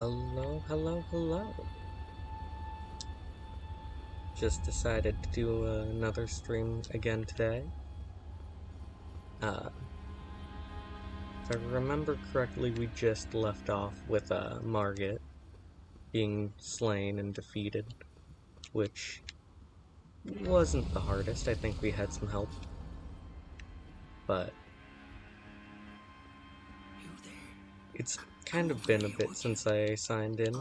Hello, hello, hello. Just decided to do another stream again today. If I remember correctly, we just left off with Margit being slain and defeated, which wasn't the hardest. I think we had some help. But it's kind of been a bit since I signed in.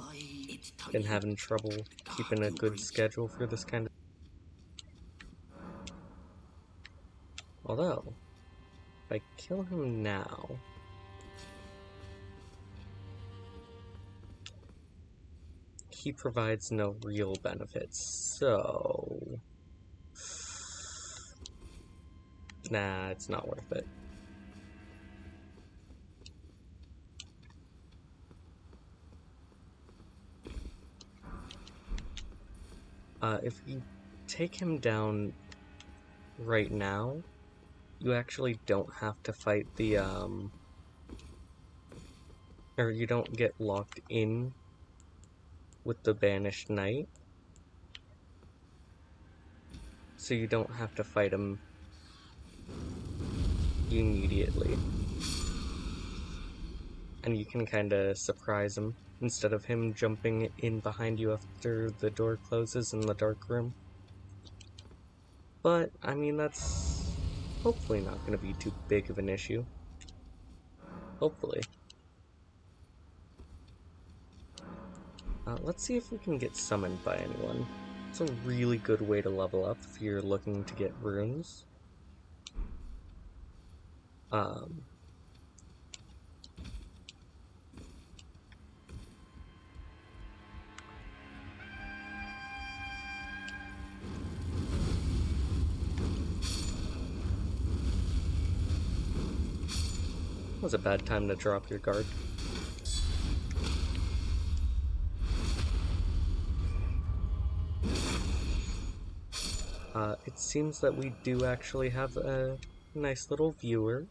Been having trouble keeping a good schedule for this kind of... Although, if I kill him now... he provides no real benefits, so... Nah, it's not worth it. If you take him down right now, you actually don't have to fight the, or you don't get locked in with the Banished Knight. So you don't have to fight him immediately. And you can kinda surprise him, instead of him jumping in behind you after the door closes in the dark room. But, I mean, that's hopefully not gonna be too big of an issue. Hopefully. Let's see if we can get summoned by anyone. It's a really good way to level up if you're looking to get runes. Was a bad time to drop your guard. It seems that we do actually have a nice little viewer.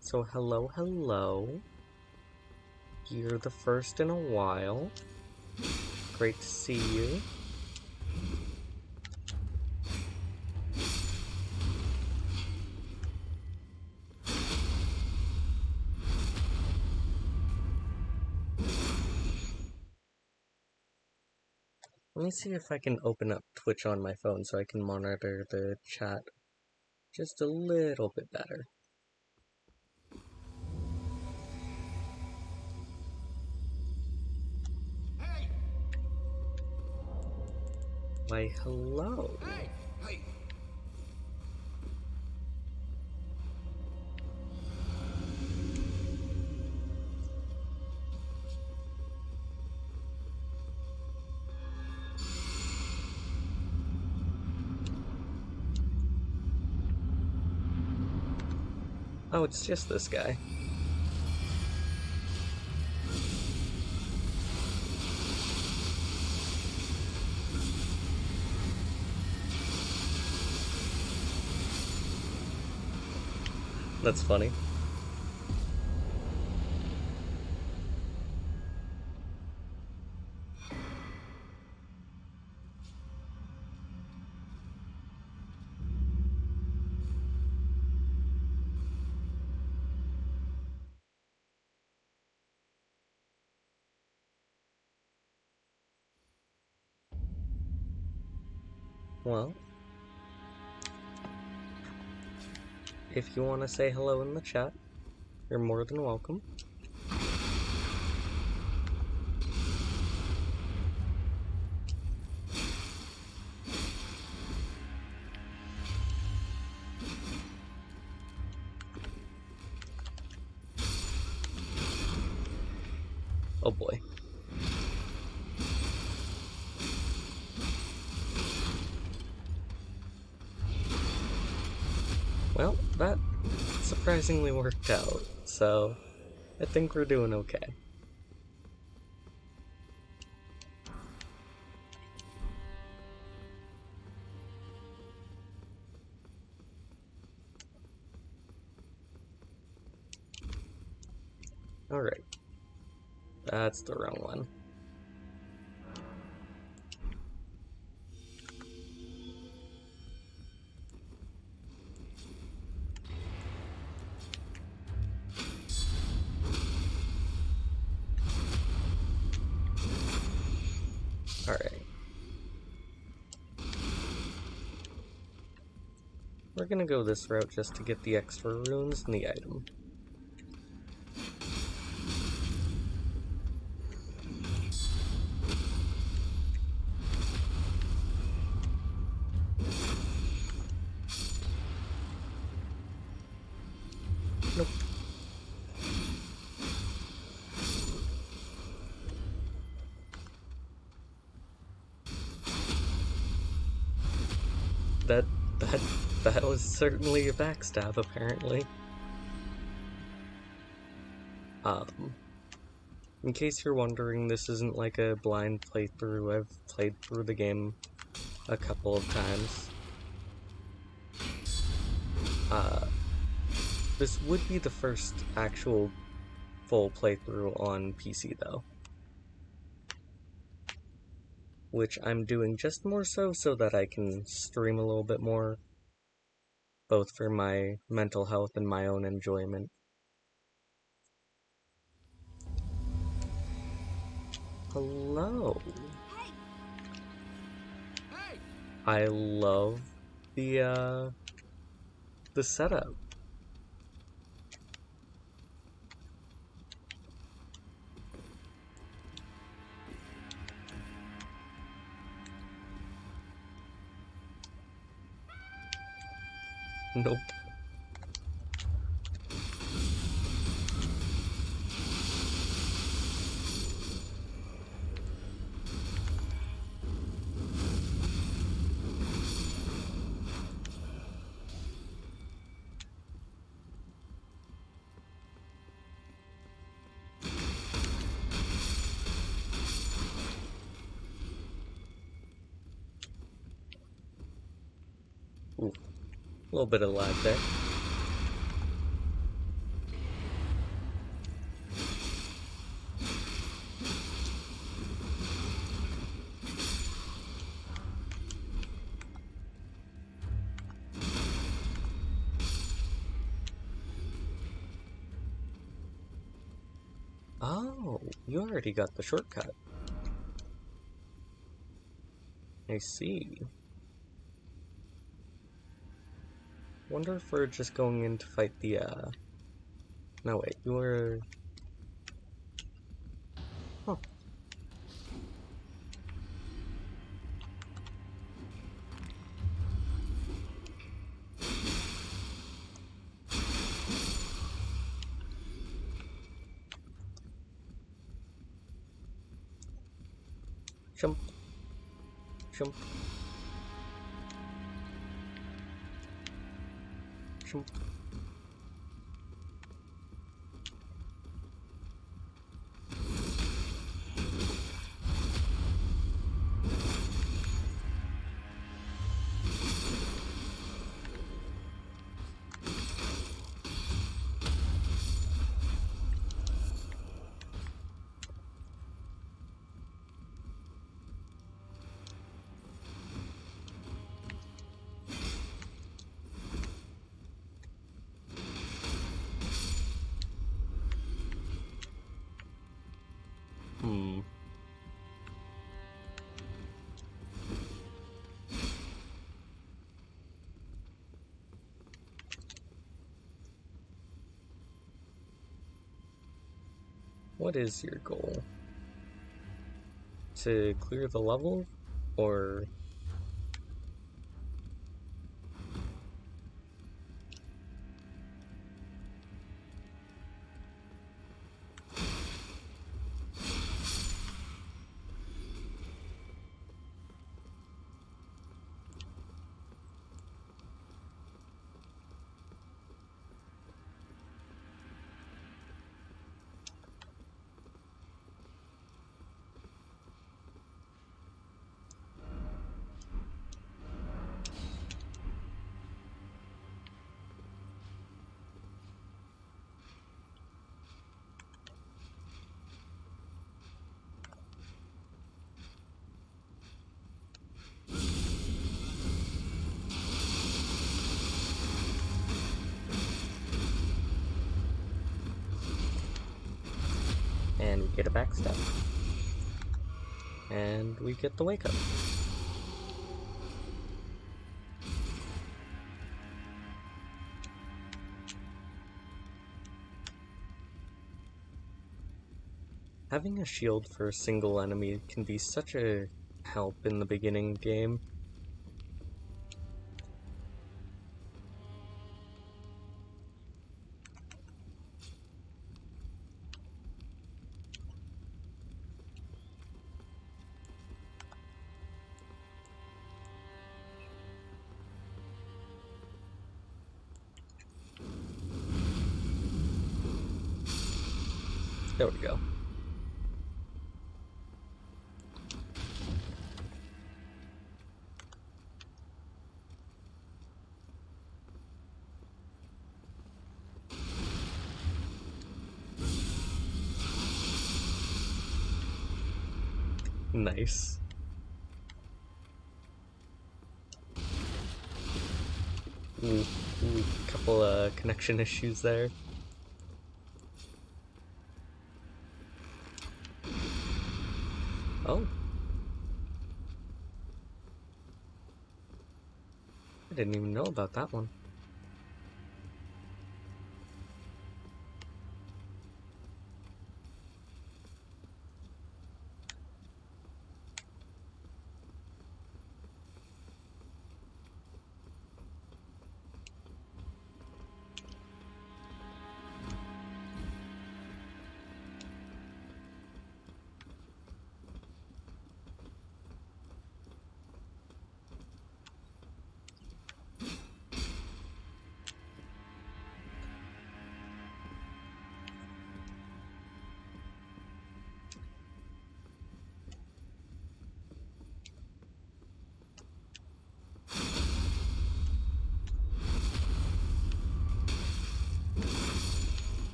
So hello, hello. You're the first in a while. Great to see you. Let me see if I can open up Twitch on my phone so I can monitor the chat just a little bit better. Hey! Why, hello. Hey! Hey! Oh, it's just this guy. That's funny. Well, if you want to say hello in the chat, you're more than welcome. Oh boy. Well, that surprisingly worked out, so I think we're doing okay. Alright. That's the wrong one. Alright. We're gonna go this route just to get the extra runes and the item. Nope. That was certainly a backstab, apparently. In case you're wondering, this isn't like a blind playthrough. I've played through the game a couple of times. This would be the first actual full playthrough on PC, though. Which I'm doing just more so that I can stream a little bit more, both for my mental health and my own enjoyment. Hello. Hey. I love the setup. Nope. Ooh, a little bit of lag there. Oh, you already got the shortcut. I see. Wonder if we're just going in to fight the, No, wait, you were... Huh. Jump. Jump. Jump. Hmm. What is your goal? To clear the level? Or... hit a backstep. And we get the wake up. Having a shield for a single enemy can be such a help in the beginning game. There we go. Nice. Ooh, couple connection issues there. Oh. I didn't even know about that one.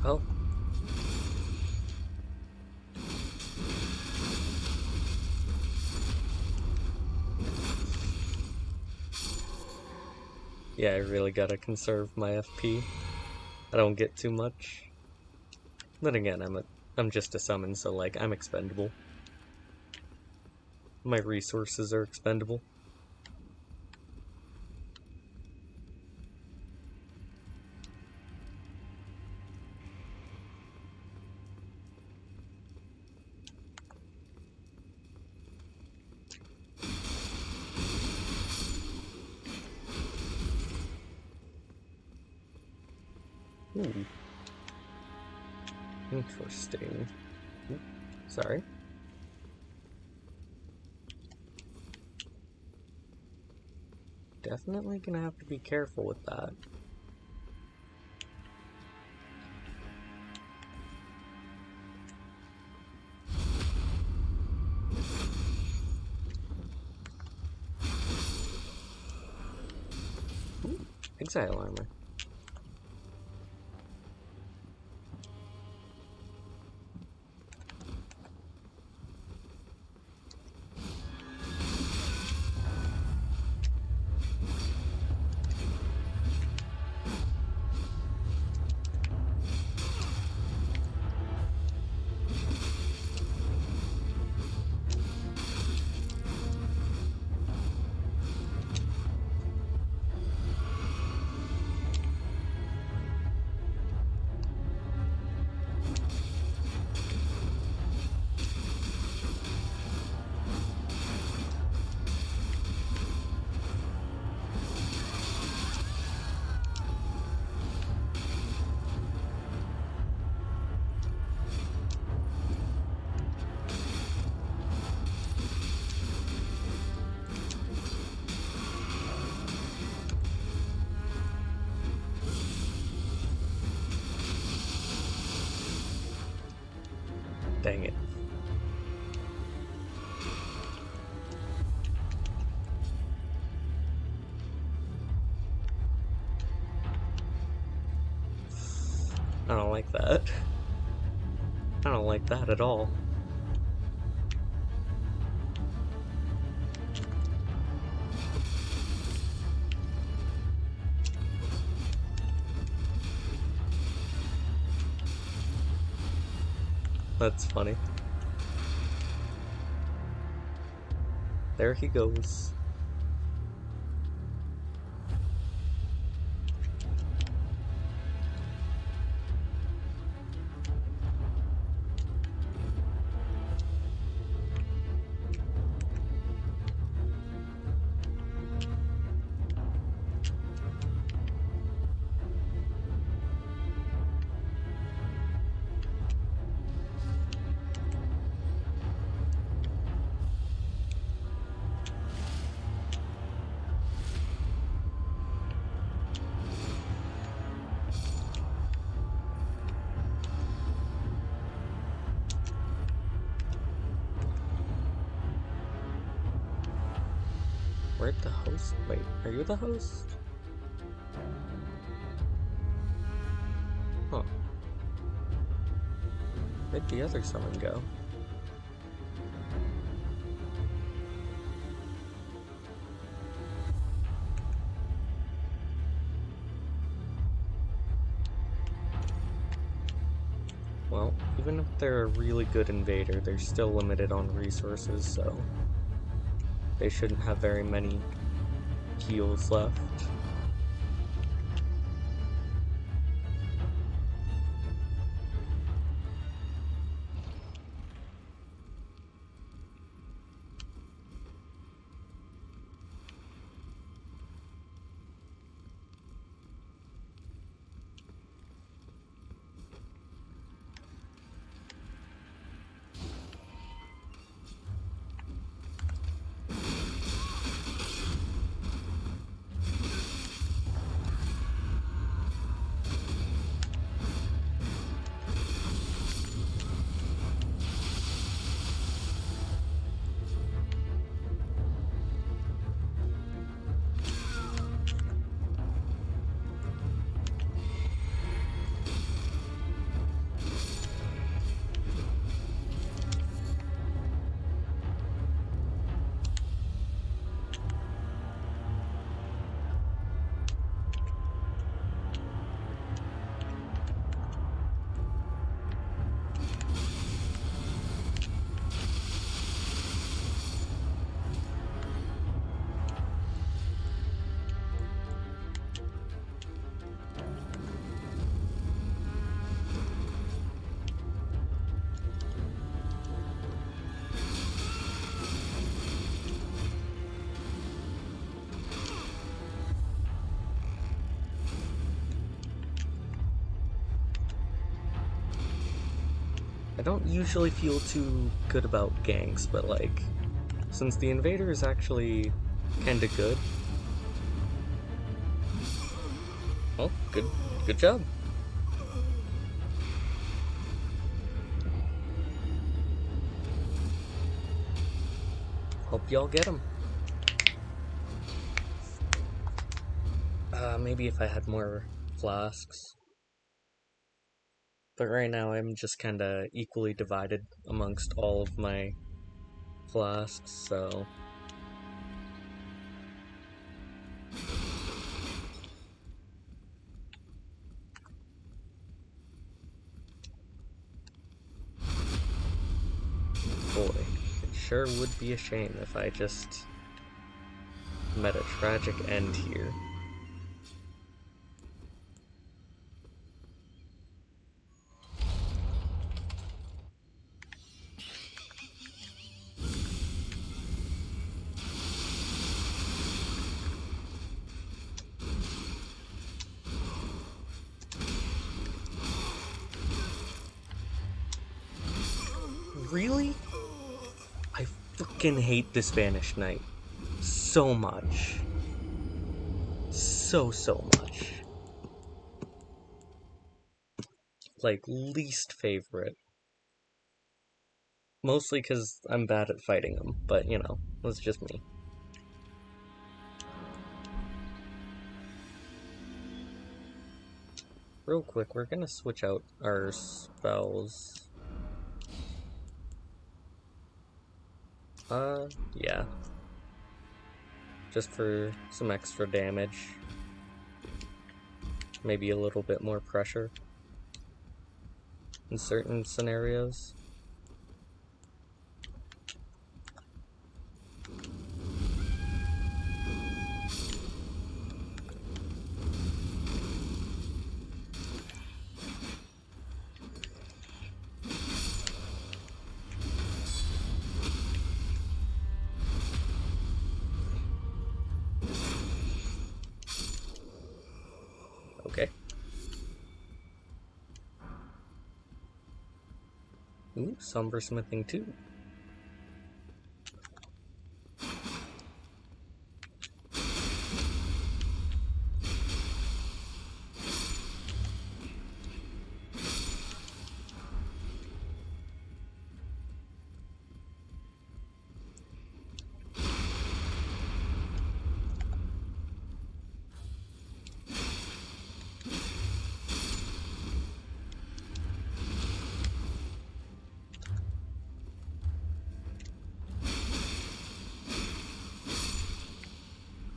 Oh. Yeah, I really gotta conserve my FP. I don't get too much. Then again, I'm just a summon, so like I'm expendable. My resources are expendable. Ooh. Interesting. Ooh. Sorry. Definitely gonna have to be careful with that. Ooh. Exile armor. Dang it. I don't like that. I don't like that at all. That's funny. There he goes. Where'd the host? Wait, are you the host? Huh. Where'd the other summon go? Well, even if they're a really good invader, they're still limited on resources, so they shouldn't have very many heals left. I don't usually feel too good about ganks, but like, since the invader is actually kinda good. Oh, good job. Hope y'all get him. Maybe if I had more flasks. But right now I'm just kinda equally divided amongst all of my flasks, so... Boy, it sure would be a shame if I just met a tragic end here. Really? I fucking hate this Vanished Knight so much. So much. Like, least favorite. Mostly because I'm bad at fighting them, but you know, that's just me. Real quick, we're gonna switch out our spells. Yeah. Just for some extra damage. Maybe a little bit more pressure in certain scenarios. Okay. Ooh, Somber Smithing too.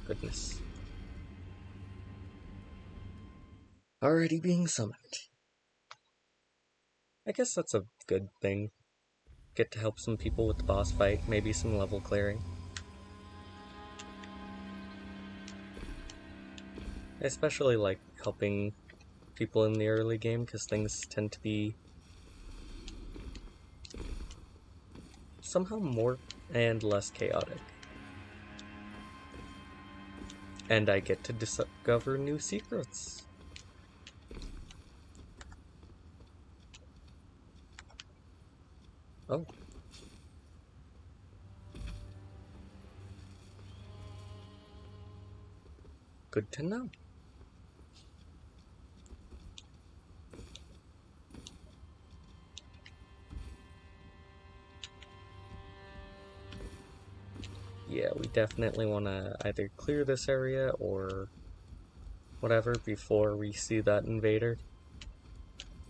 Goodness. Already being summoned. I guess that's a good thing. Get to help some people with the boss fight, maybe some level clearing. I especially like helping people in the early game because things tend to be somehow more and less chaotic. And I get to discover new secrets. Oh. Good to know. Yeah, we definitely want to either clear this area or whatever before we see that invader.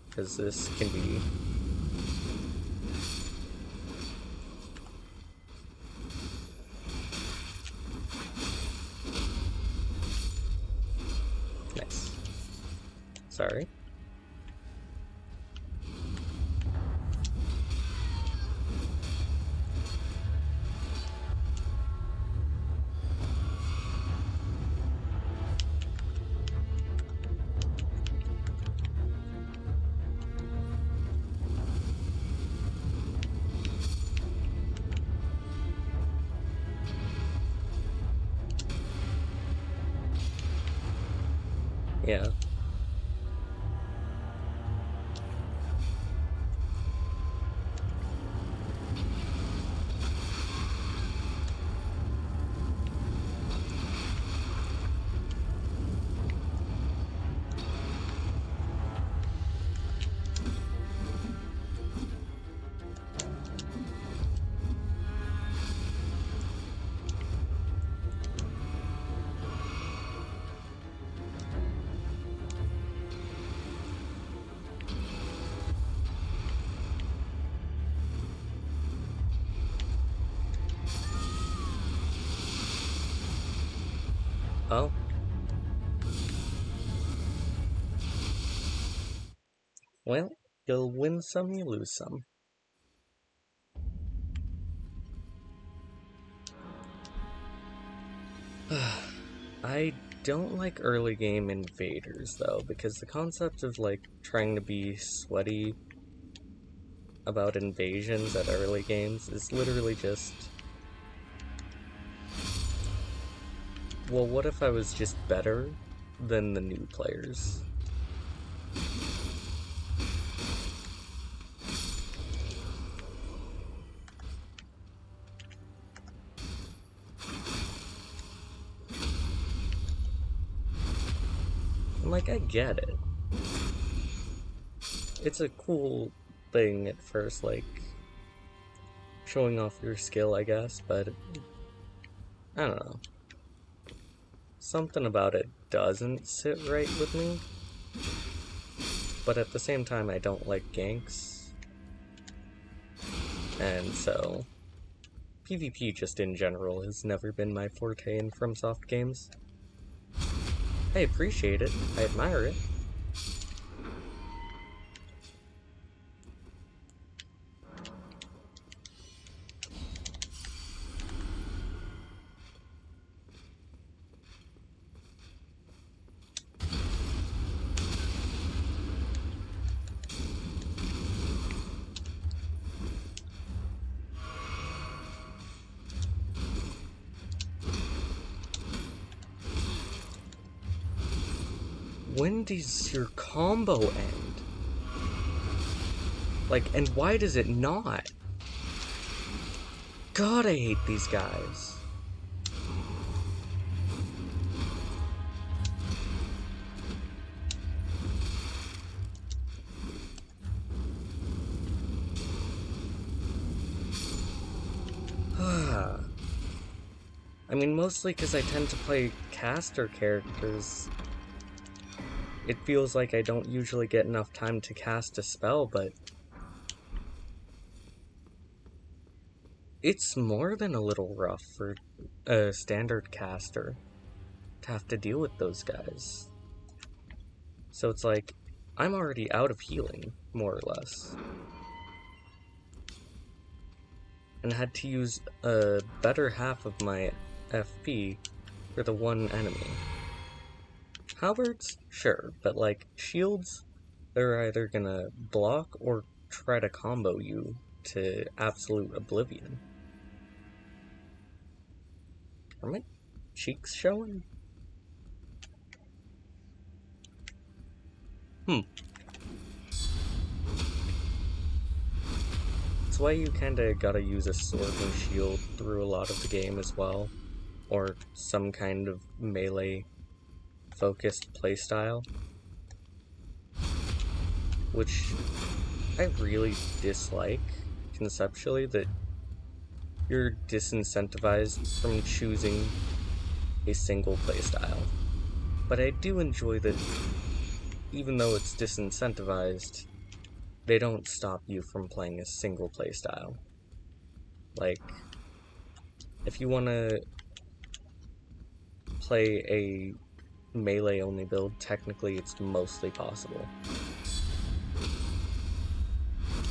Because this can be... Nice. Sorry. Yeah. Oh. Well, you'll win some, you lose some. I don't like early game invaders, though, because the concept of, like, trying to be sweaty about invasions at early games is literally just... Well, what if I was just better than the new players? And, like, I get it. It's a cool thing at first, like, showing off your skill, I guess, but I don't know. Something about it doesn't sit right with me. But at the same time, I don't like ganks. And so, PvP just in general has never been my forte in FromSoft games. I appreciate it, I admire it. When does your combo end? Like, and why does it not? God, I hate these guys. I mean, mostly because I tend to play caster characters. It feels like I don't usually get enough time to cast a spell, but it's more than a little rough for a standard caster to have to deal with those guys. So it's like, I'm already out of healing, more or less. And had to use a better half of my FP for the one enemy. Halberds? Sure, but like, shields, they're either gonna block or try to combo you to absolute oblivion. Are my cheeks showing? That's why you kinda gotta use a sword and shield through a lot of the game as well. Or some kind of melee focused playstyle. Which I really dislike, conceptually, that you're disincentivized from choosing a single playstyle. But I do enjoy that, even though it's disincentivized, they don't stop you from playing a single playstyle. Like, if you want to play a melee-only build, technically it's mostly possible.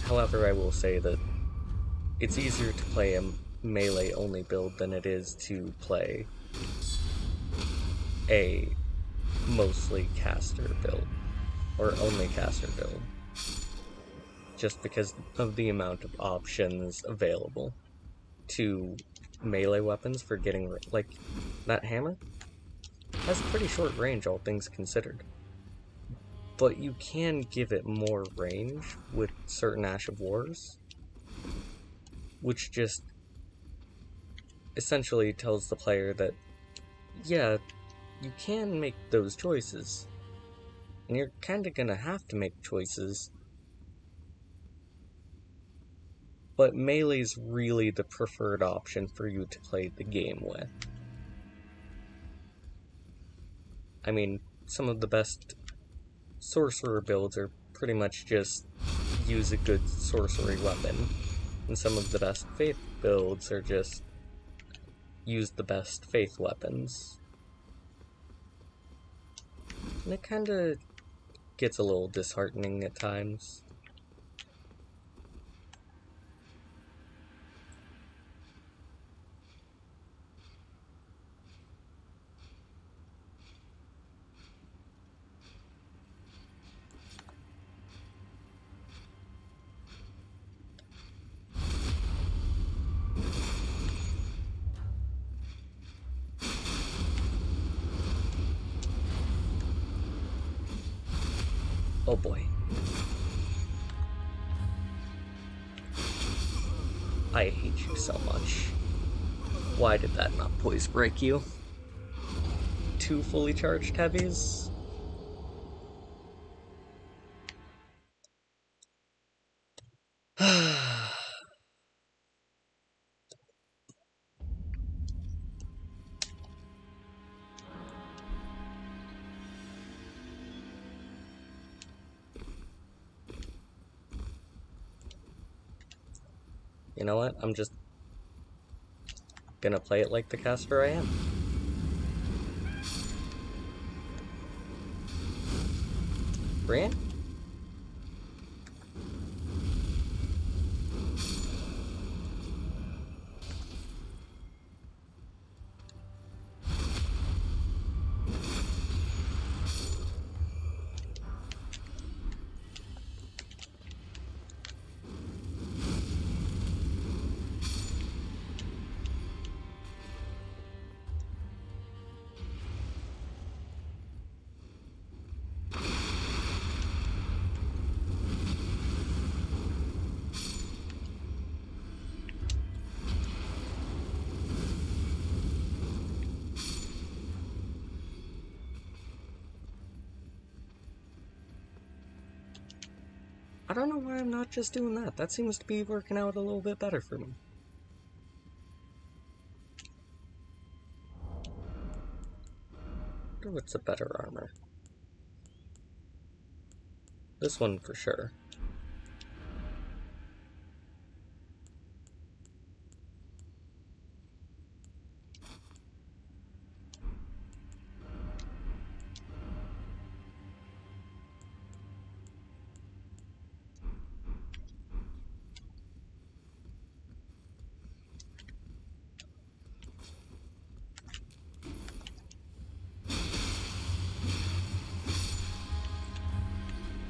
However, I will say that it's easier to play a melee-only build than it is to play a mostly caster build, or only caster build, just because of the amount of options available to melee weapons for getting, like, that hammer has pretty short range, all things considered. But you can give it more range with certain Ash of Wars, which just essentially tells the player that, yeah, you can make those choices, and you're kinda gonna have to make choices, but melee's really the preferred option for you to play the game with. I mean, some of the best sorcerer builds are pretty much just use a good sorcery weapon, and some of the best faith builds are just use the best faith weapons. And it kinda gets a little disheartening at times. Oh boy. I hate you so much. Why did that not poise break you? 2 fully charged heavies? You know what? I'm just gonna play it like the caster I am. Brian? I don't know why I'm not just doing that. That seems to be working out a little bit better for me. I wonder what's a better armor. This one for sure.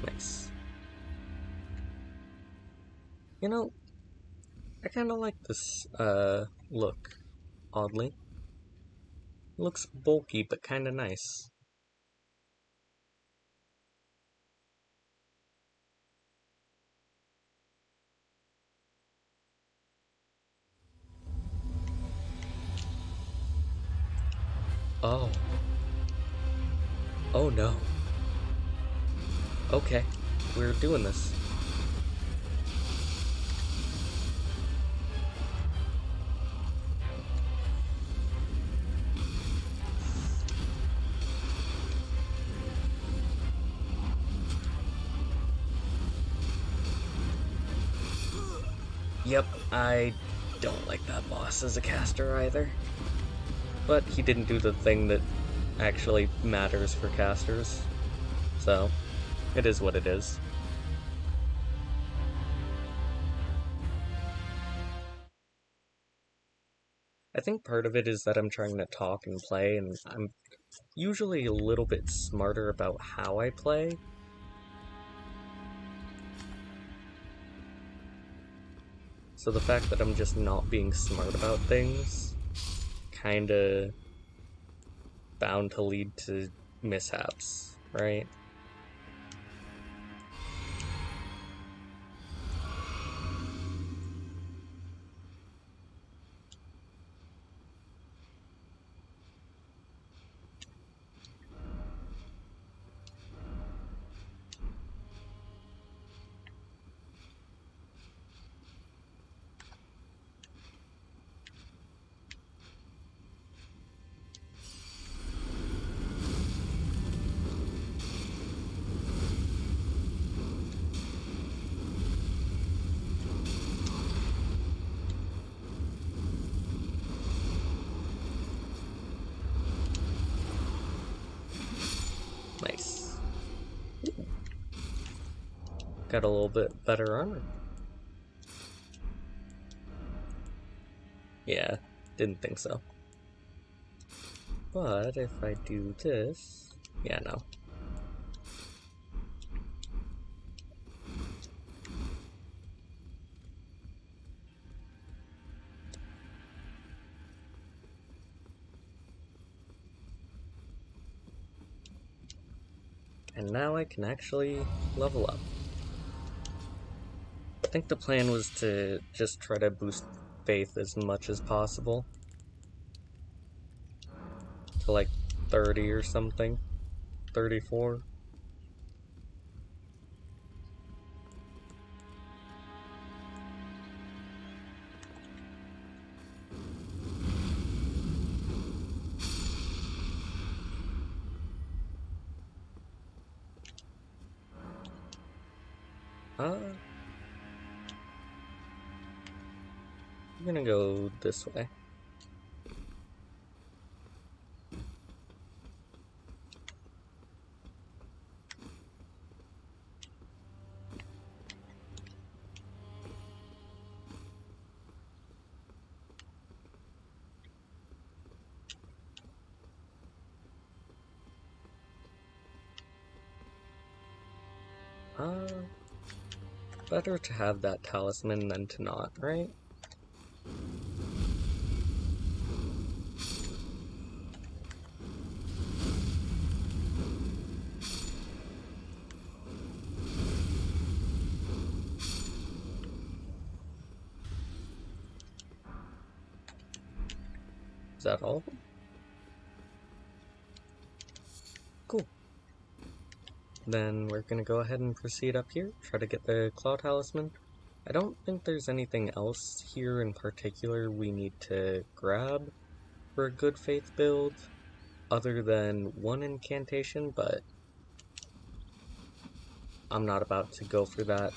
Nice. You know, I kinda like this, look, oddly. It looks bulky, but kinda nice. Oh. Oh no. Okay, we're doing this. Yep, I don't like that boss as a caster either. But he didn't do the thing that actually matters for casters. So, it is what it is. I think part of it is that I'm trying to talk and play, and I'm usually a little bit smarter about how I play. So the fact that I'm just not being smart about things, kinda bound to lead to mishaps, right? Nice. Got a little bit better armor. Yeah, didn't think so. But if I do this... Yeah, no. And now I can actually level up. I think the plan was to just try to boost faith as much as possible. To like 30 or something. 34. Uh, I'm gonna go this way. Better to have that talisman than to not, right? Is that all? Cool. Then we're gonna go ahead and proceed up here, try to get the Claw Talisman. I don't think there's anything else here in particular we need to grab for a good faith build, other than one incantation, but I'm not about to go for that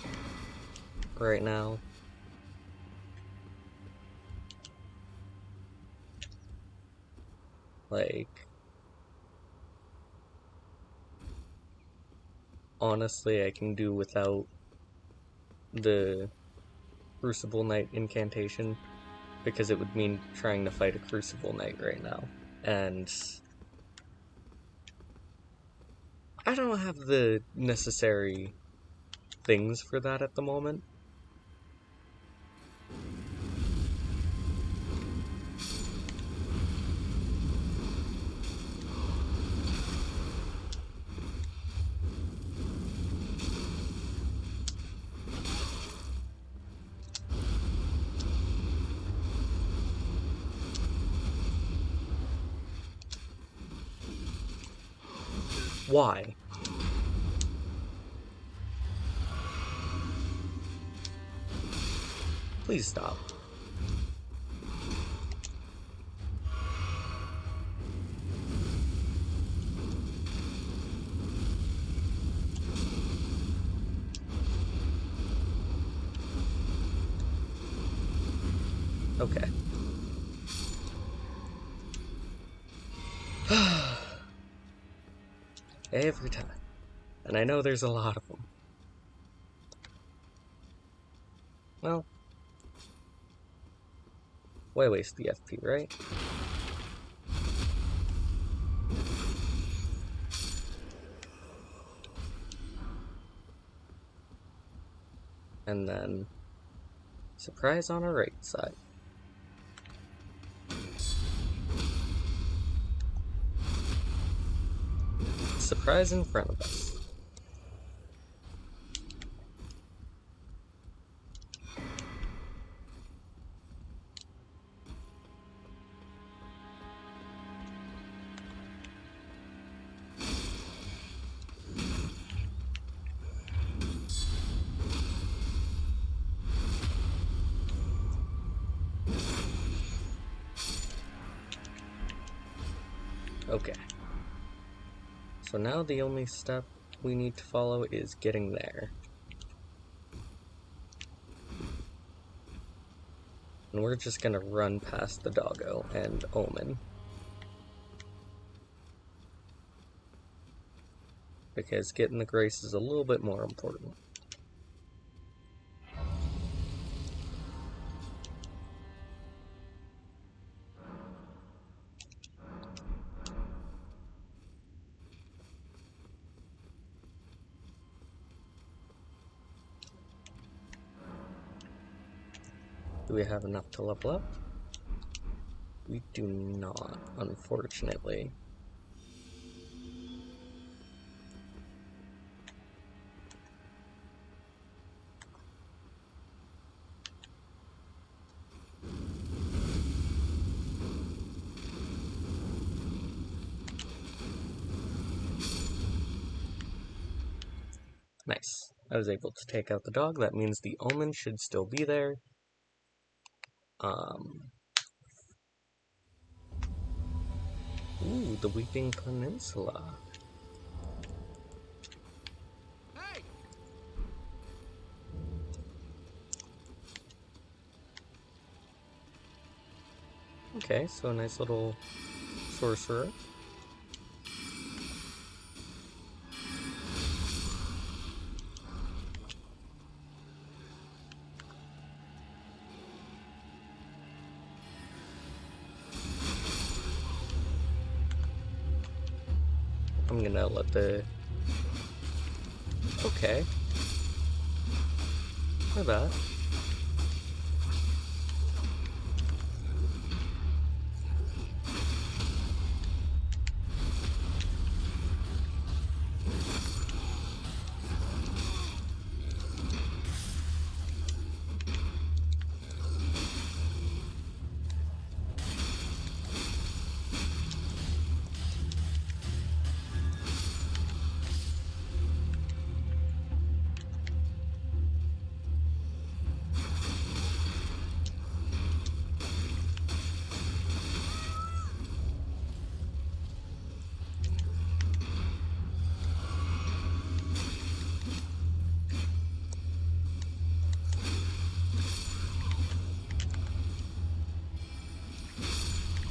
right now. Like, honestly, I can do without the Crucible Knight incantation, because it would mean trying to fight a Crucible Knight right now. And I don't have the necessary things for that at the moment. Why? Please stop. Okay. Every time. And I know there's a lot of them. Well, why waste the FP, right? And then surprise on our right side. Surprise in front of us. Okay. So now the only step we need to follow is getting there. And we're just gonna run past the doggo and Omen. Because getting the grace is a little bit more important. Do we have enough to level up? We do not, unfortunately. Nice. I was able to take out the dog. That means the Omen should still be there. Ooh, the Weeping Peninsula. Hey! Okay, so a nice little sorcerer. I'm gonna let the... Okay. My bad.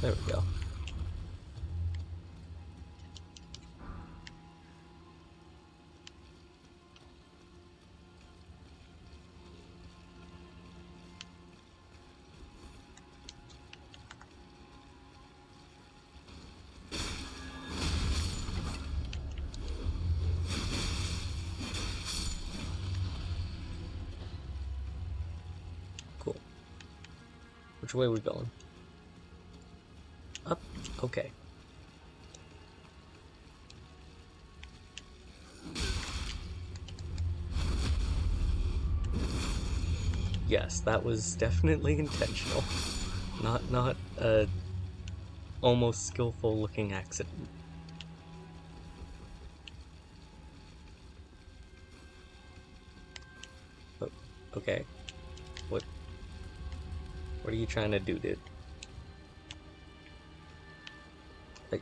There we go. Cool. Which way are we going? Up? Okay. Yes, that was definitely intentional. Not a almost skillful looking accident. Oh, okay. What are you trying to do, dude? Like,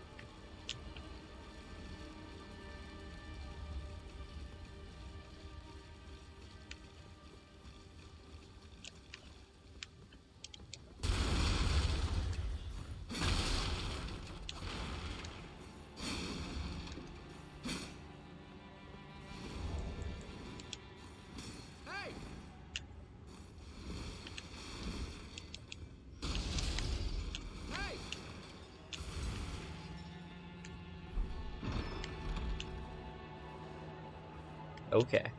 Hey! Hey! okay.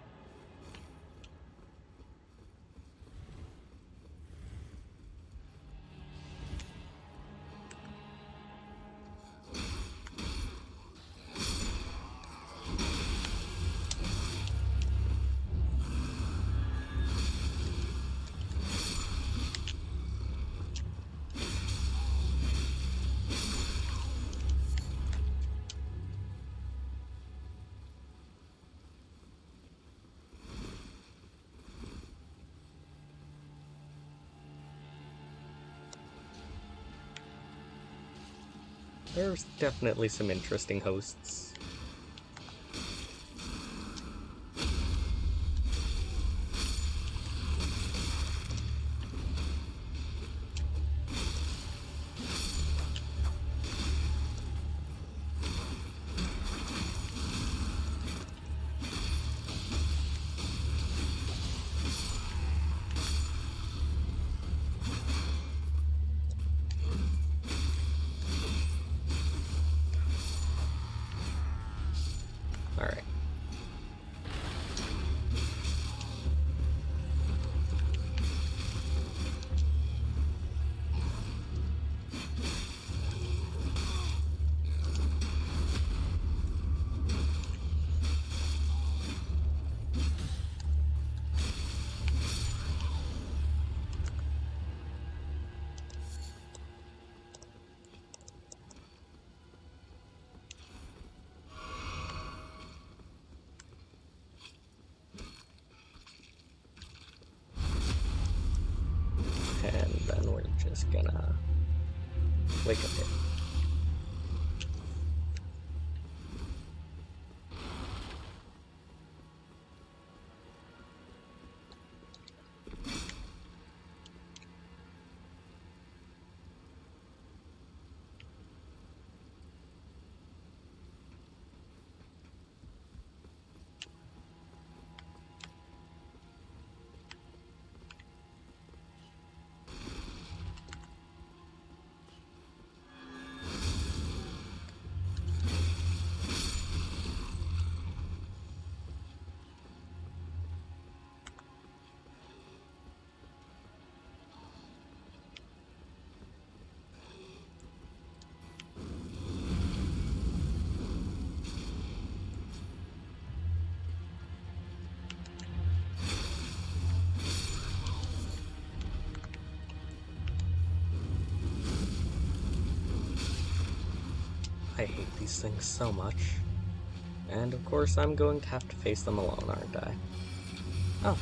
There's definitely some interesting hosts. Alright. And then we're just gonna wake up here. these things so much. And of course I'm going to have to face them alone, aren't I? Oh.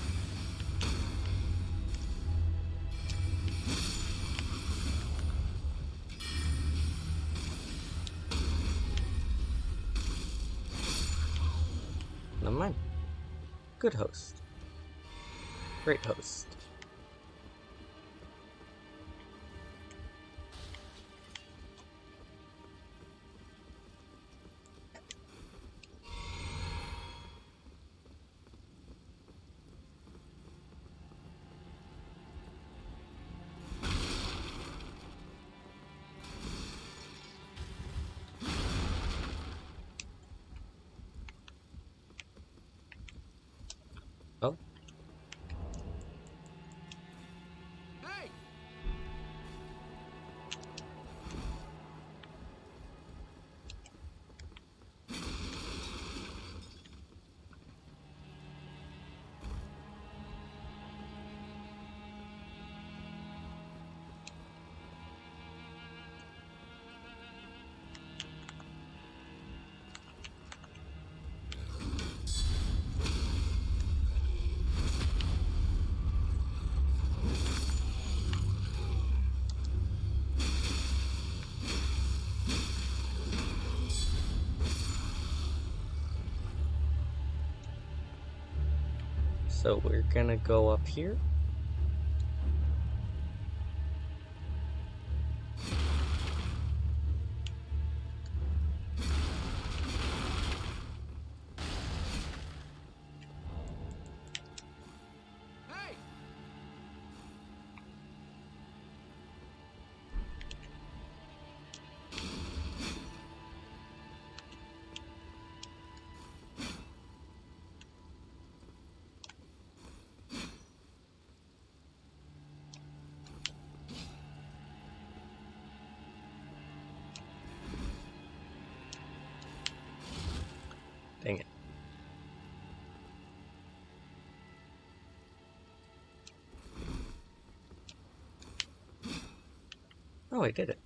Never mind. Good host. Great host. Oh. Hey! So we're gonna go up here. Hey! Dang it. Oh, I did it.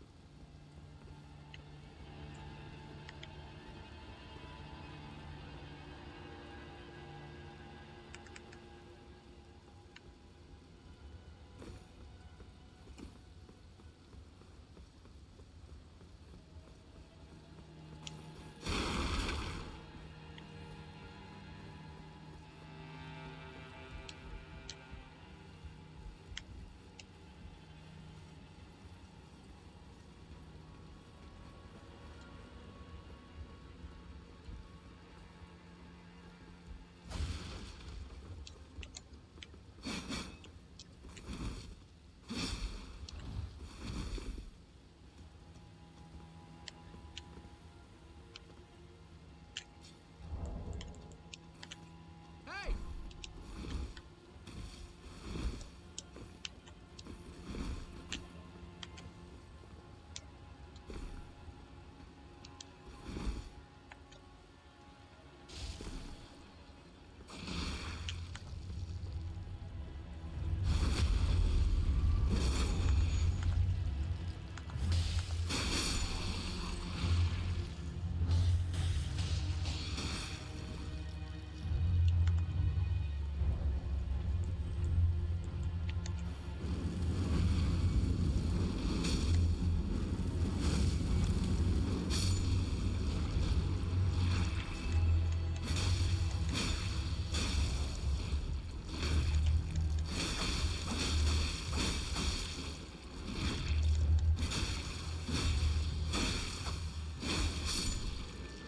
Hey!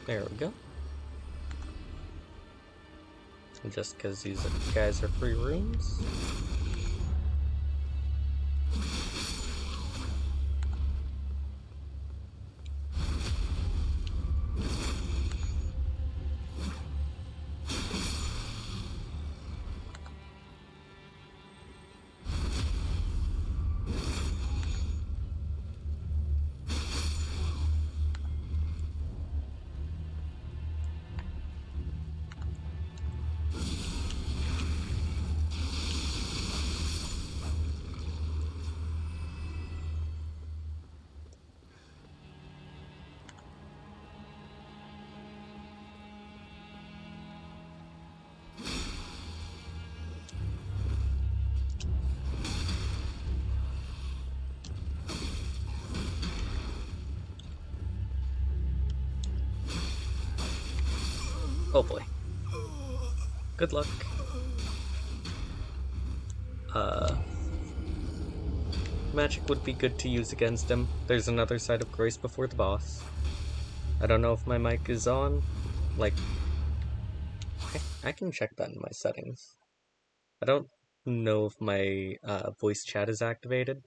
There we go. And just because these guys are free rooms. Oh boy. Good luck. Magic would be good to use against him. There's another side of grace before the boss. I don't know if my mic is on. Like, I can check that in my settings. I don't know if my voice chat is activated.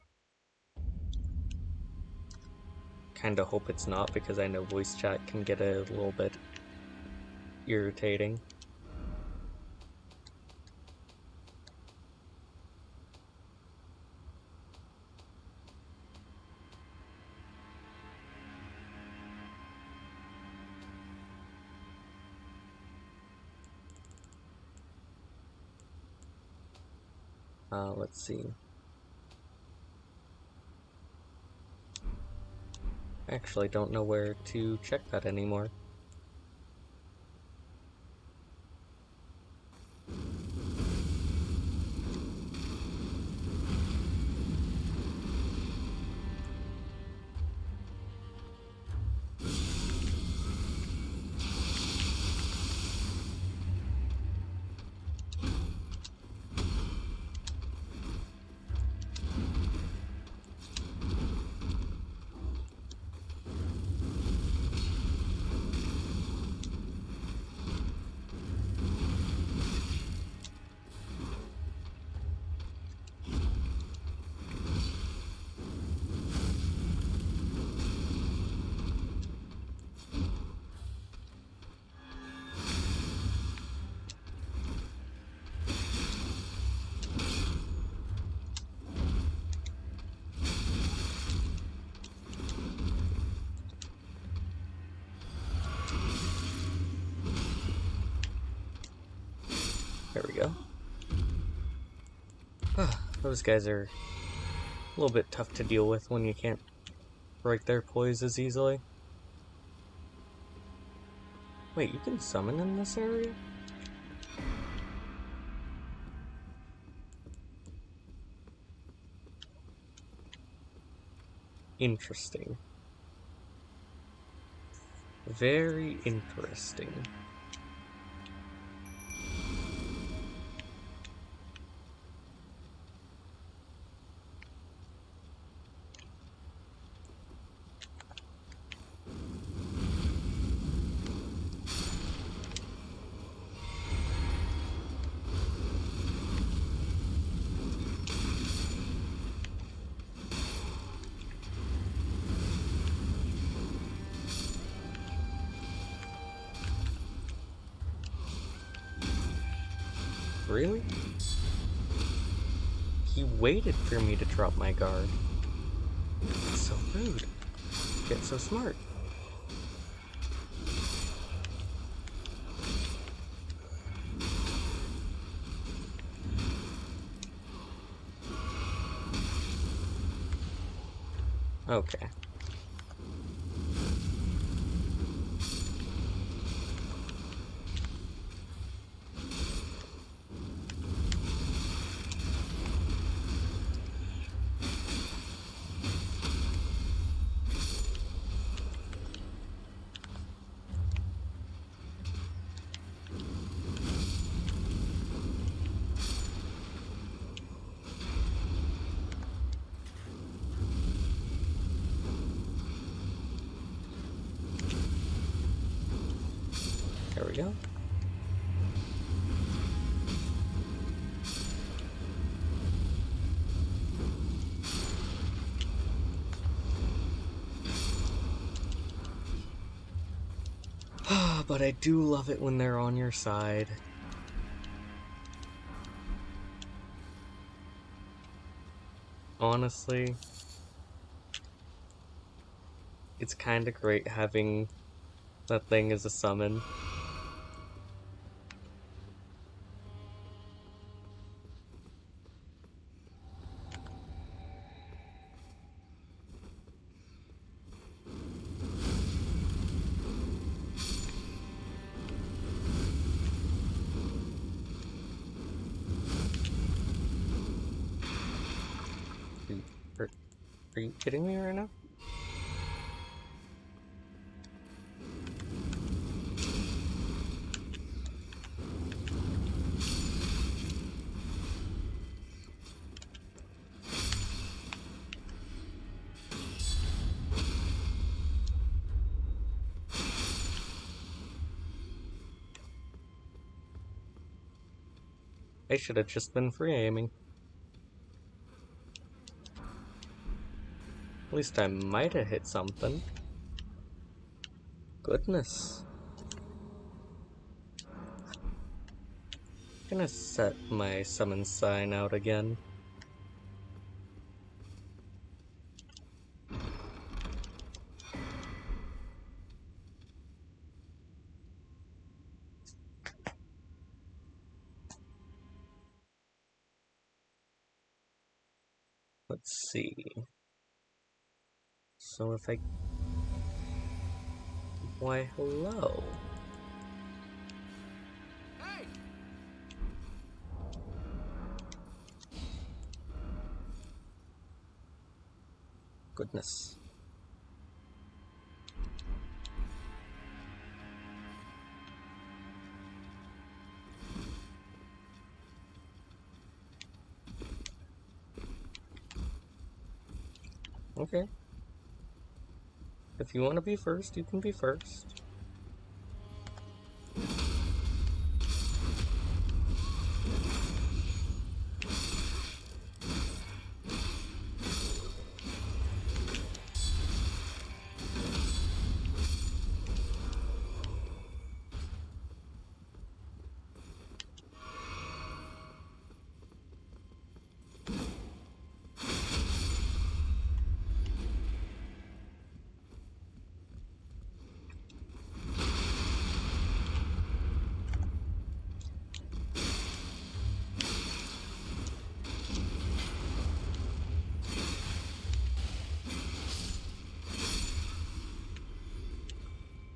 Kinda hope it's not, because I know voice chat can get a little bit irritating. Let's see. I actually don't know where to check that anymore. There we go. Those guys are a little bit tough to deal with when you can't break their poise as easily. Wait, you can summon in this area? Interesting. Very interesting. Really? He waited for me to drop my guard. That's so rude. Get so smart. Okay. There we go. But I do love it when they're on your side. Honestly, it's kinda great having that thing as a summon. Are you kidding me right now? I should have just been free aiming. At least I might have hit something. Goodness. I'm gonna set my summon sign out again. Let's see. So if I... Why, hello. Hey! Goodness. Okay. If you want to be first, you can be first.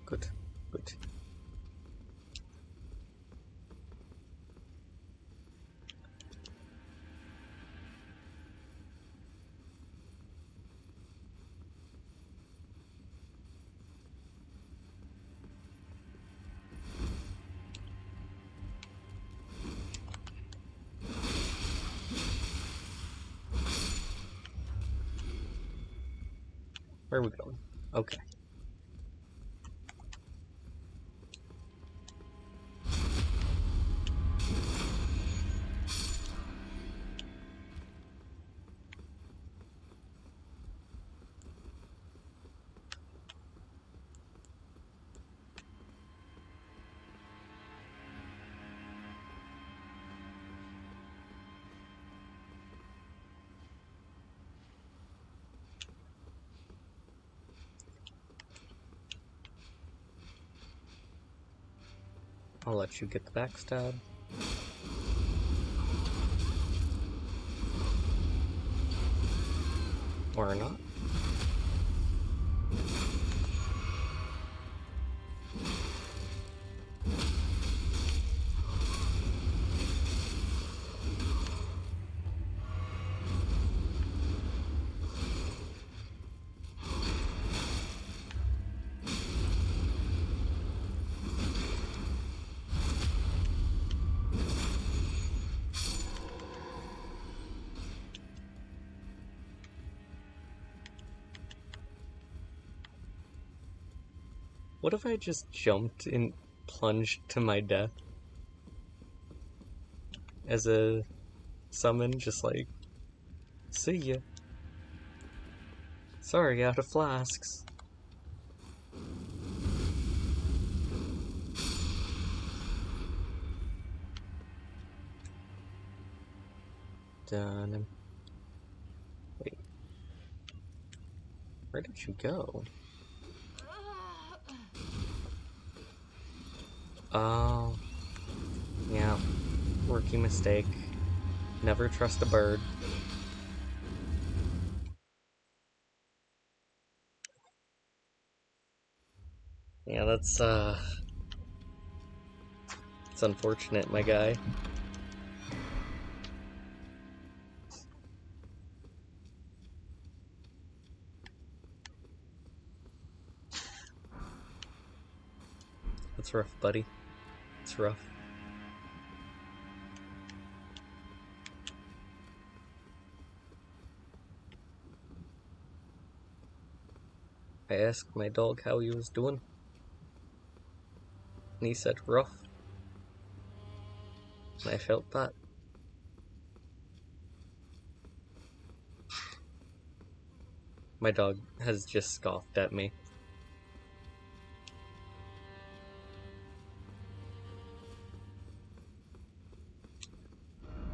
Good. Good. Where are we going? Okay. I'll let you get the backstab. Or not. What if I just jumped and plunged to my death? As a summon, just like, see ya. Sorry, out of flasks. Done. Wait. Where did you go? Oh. Yeah. Rookie mistake. Never trust a bird. Yeah, that's, it's unfortunate, my guy. That's rough, buddy. It's rough. I asked my dog how he was doing, and he said rough. And I felt that. My dog has just scoffed at me.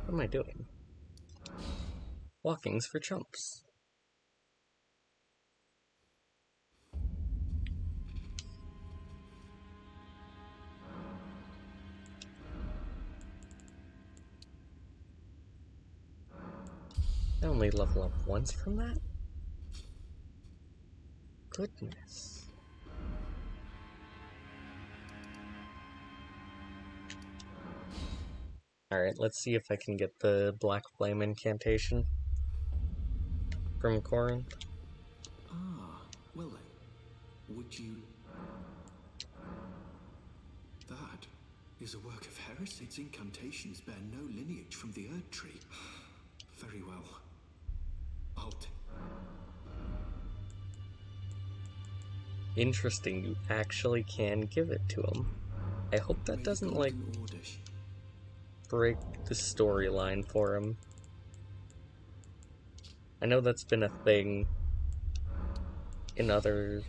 What am I doing? Walking's for chumps. I only level up once from that? Goodness. Alright, let's see if I can get the Black Flame incantation from Corin. Ah, well then, would you... That is a work of heresy. Its incantations bear no lineage from the Erd Tree. Very well. Interesting, you actually can give it to him. I hope that doesn't, like, break the storyline for him. I know that's been a thing in other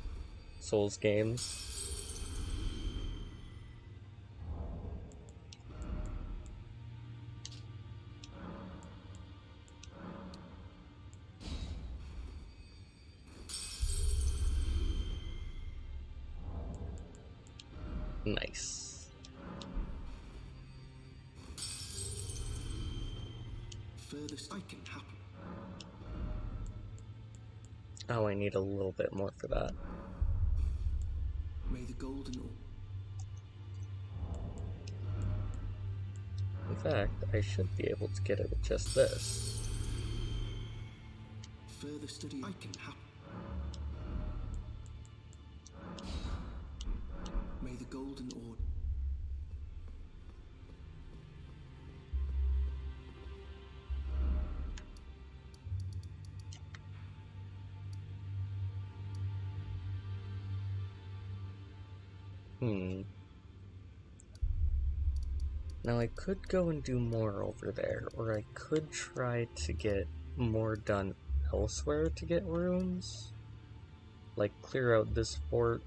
Souls games. Nice. Furthest I can happen. Oh, I need a little bit more for that. May the golden In fact, I should be able to get it with just this. Further study I can happen. May the golden order. Now I could go and do more over there, or I could try to get more done elsewhere to get runes. Like clear out this fort.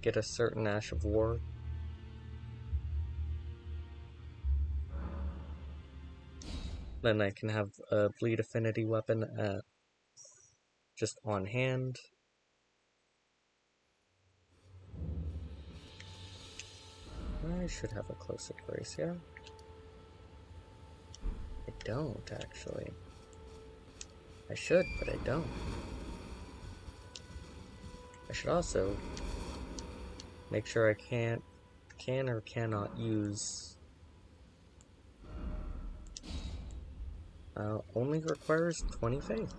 Get a certain Ash of War. Then I can have a Bleed Affinity weapon just on hand. I should have a Close Embrace, yeah? I don't, actually. I should, but I don't. I should also make sure I can or cannot use... only requires 20 faith.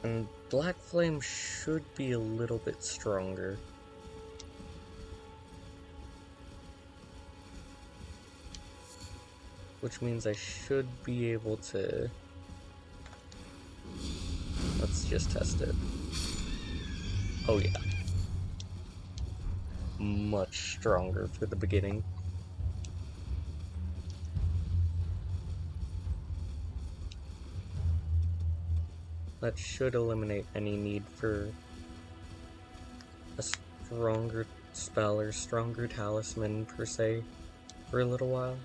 And Black Flame should be a little bit stronger. Which means I should be able to... Let's just test it. Oh yeah. Much stronger for the beginning. That should eliminate any need for a stronger spell or stronger talisman per se for a little while.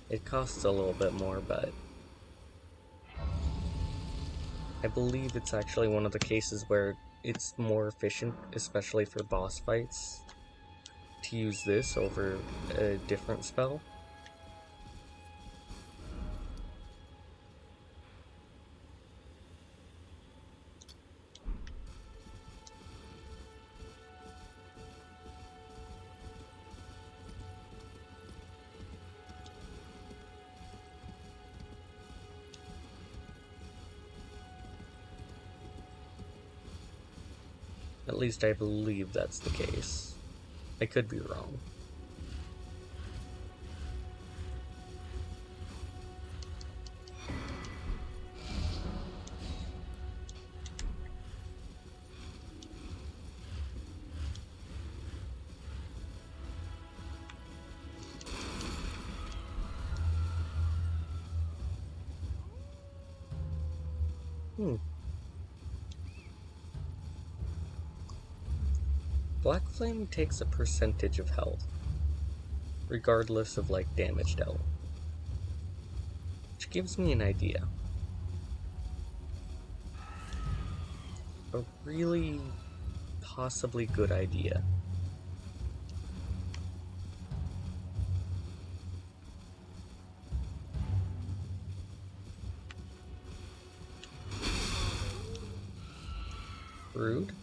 It costs a little bit more, but I believe it's actually one of the cases where it's more efficient, especially for boss fights, to use this over a different spell. At least I believe that's the case. I could be wrong. Black Flame takes a percentage of health, regardless of, like, damage dealt. Which gives me an idea. A really possibly good idea. Rude.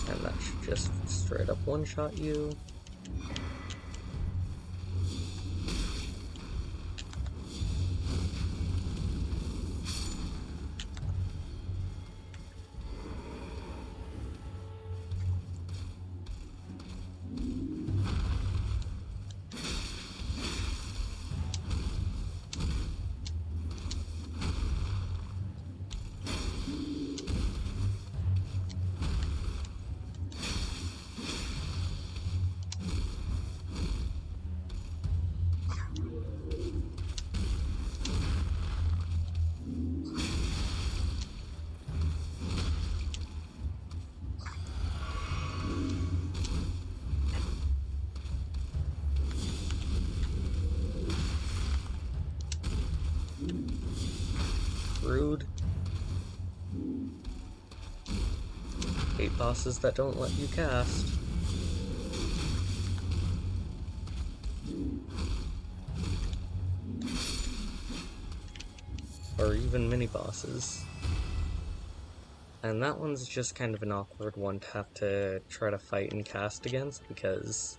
And that should just straight up one-shot you. Rude. Hate bosses that don't let you cast. Or even mini-bosses. And that one's just kind of an awkward one to have to try to fight and cast against, because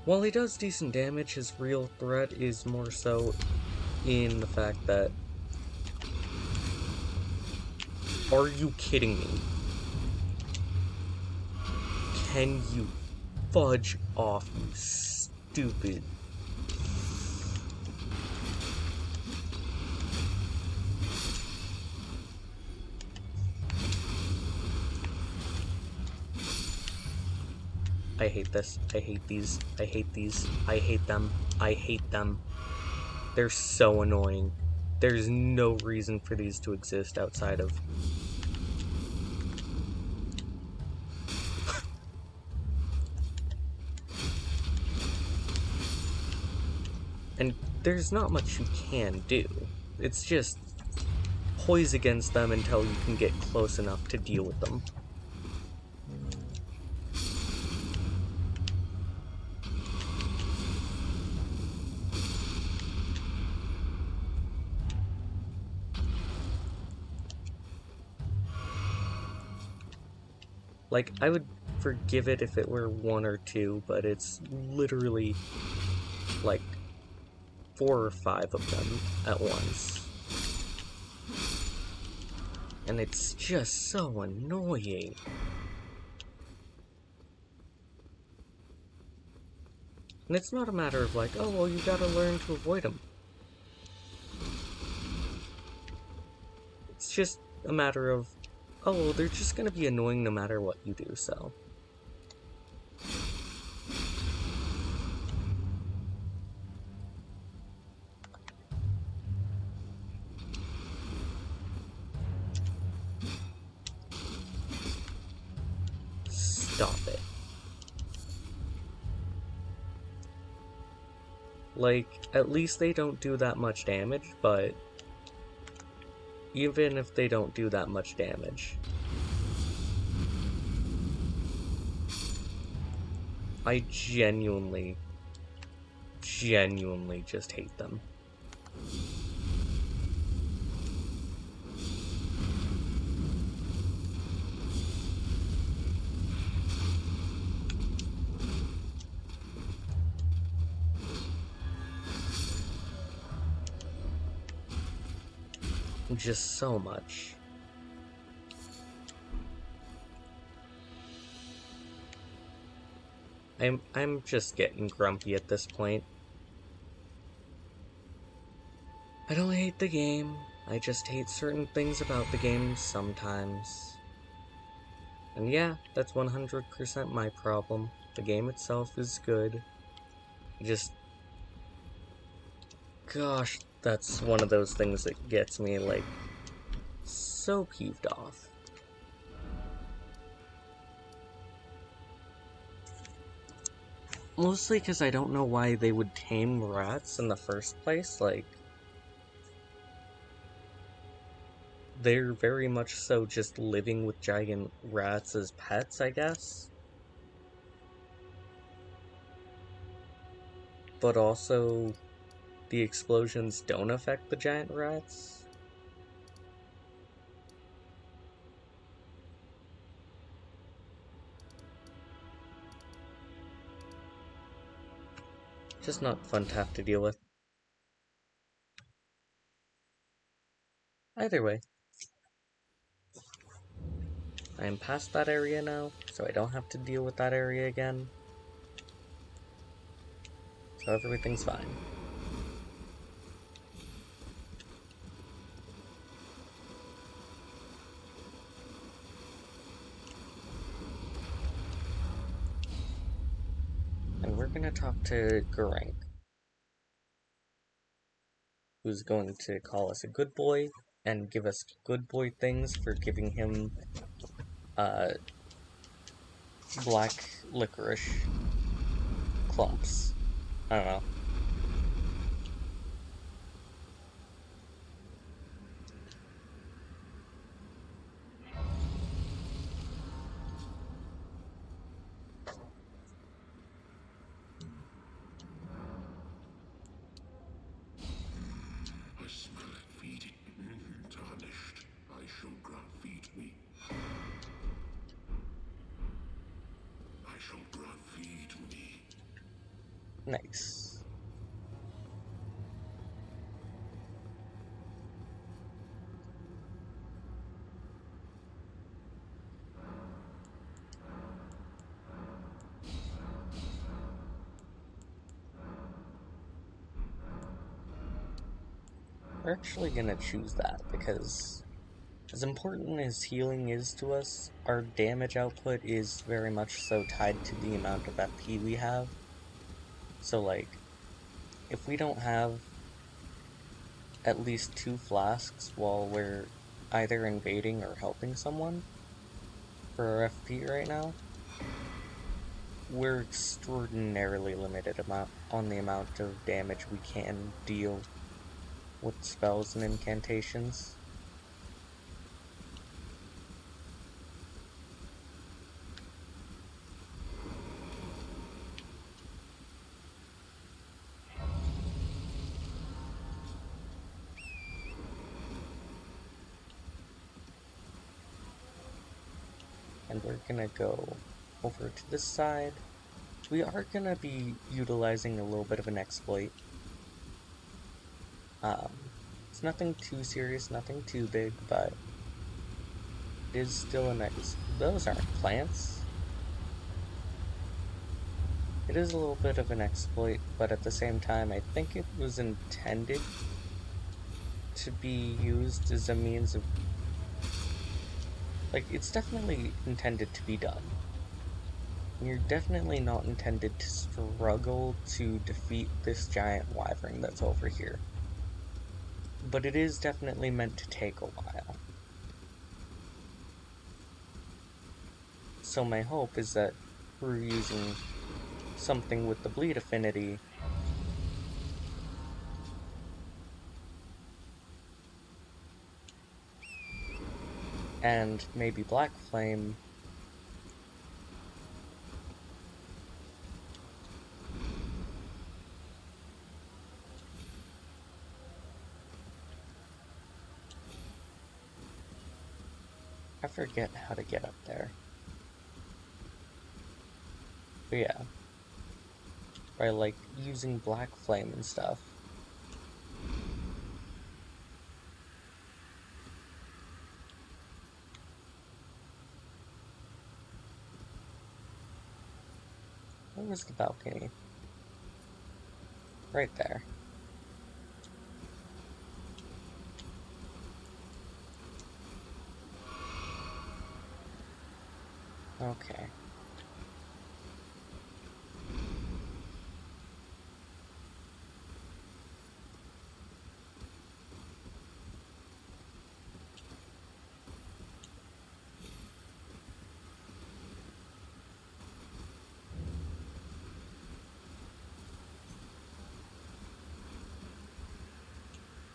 while he does decent damage, his real threat is more so in the fact that... Are you kidding me? Can you fudge off, you stupid... I hate this. I hate these. I hate these. I hate them. I hate them. They're so annoying. There's no reason for these to exist outside of... And there's not much you can do. It's just poise against them until you can get close enough to deal with them. Like, I would forgive it if it were 1 or 2, but it's literally, like, 4 or 5 of them at once. And it's just so annoying. And it's not a matter of like, oh, well, you gotta learn to avoid them. It's just a matter of, oh, well, they're just gonna be annoying no matter what you do, so. Stop it. Like, at least they don't do that much damage, but even if they don't do that much damage, I genuinely just hate them. just so much. I'm just getting grumpy at this point. I don't hate the game, I just hate certain things about the game sometimes. And yeah, that's 100% my problem. The game itself is good. Just... Gosh, that's one of those things that gets me, like, so peeved off. Mostly because I don't know why they would tame rats in the first place, like... They're very much so just living with giant rats as pets, I guess. But also, the explosions don't affect the giant rats. Just not fun to have to deal with. Either way. I am past that area now, so I don't have to deal with that area again. So everything's fine. And we're gonna talk to Geraint, who's going to call us a good boy and give us good boy things for giving him black licorice clumps. I don't know. I smell it feeding. Tarnished. I shall grant feed me. I shall grant feed me. Nice. We're actually gonna choose that because as important as healing is to us, our damage output is very much so tied to the amount of FP we have. So like, if we don't have at least 2 flasks while we're either invading or helping someone for our FP right now, we're extraordinarily limited on the amount of damage we can deal with spells and incantations. And we're gonna go over to this side. We are gonna be utilizing a little bit of an exploit. It's nothing too serious, nothing too big, but it is still a nice... Those aren't plants. It is a little bit of an exploit, but at the same time, I think it was intended to be used as a means of... Like, it's definitely intended to be done. You're definitely not intended to struggle to defeat this giant wyvern that's over here. But it is definitely meant to take a while. So my hope is that we're using something with the bleed affinity and maybe Black Flame I forget how to get up there. But yeah. By like using Black Flame and stuff. was the balcony? Right there. Okay.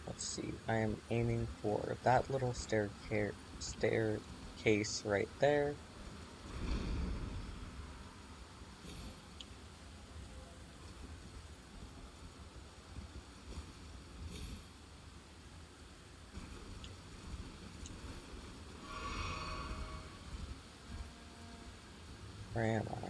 Let's see, I am aiming for that little staircase right there. Where am I?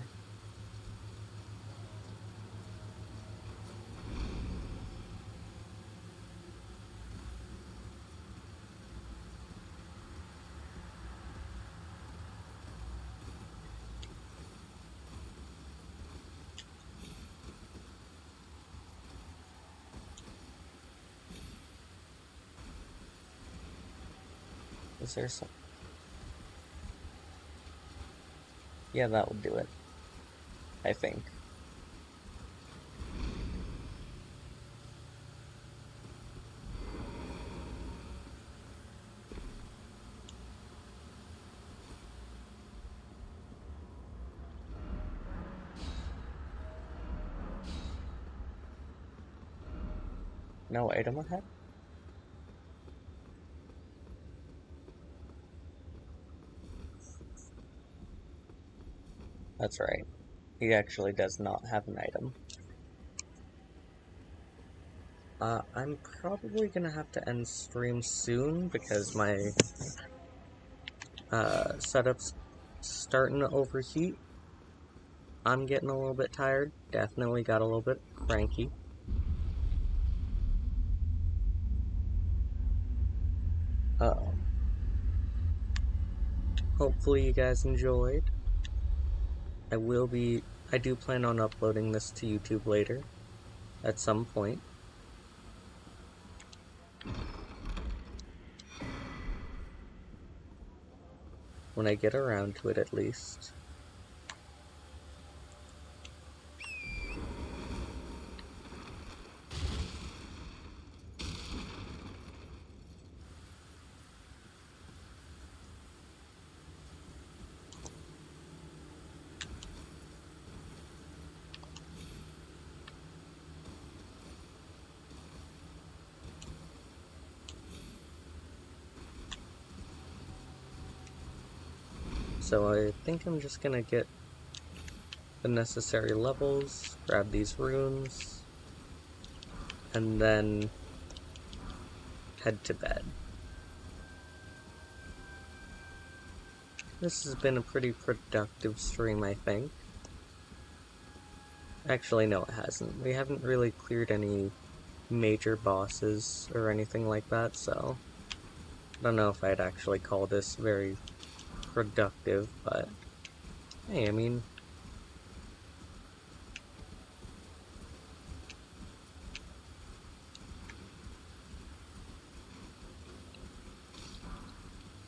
Is there some... Yeah, that will do it. I think. No item ahead? That's right. He actually does not have an item. I'm probably gonna have to end stream soon because my setup's starting to overheat. I'm getting a little bit tired. Definitely got a little bit cranky. Uh-oh. Hopefully you guys enjoyed. I do plan on uploading this to YouTube later, at some point. When I get around to it, at least. So I think I'm just gonna get the necessary levels, grab these runes, and then head to bed. This has been a pretty productive stream, I think. Actually, no, it hasn't. We haven't really cleared any major bosses or anything like that, so I don't know if I'd actually call this very productive, but hey, I mean,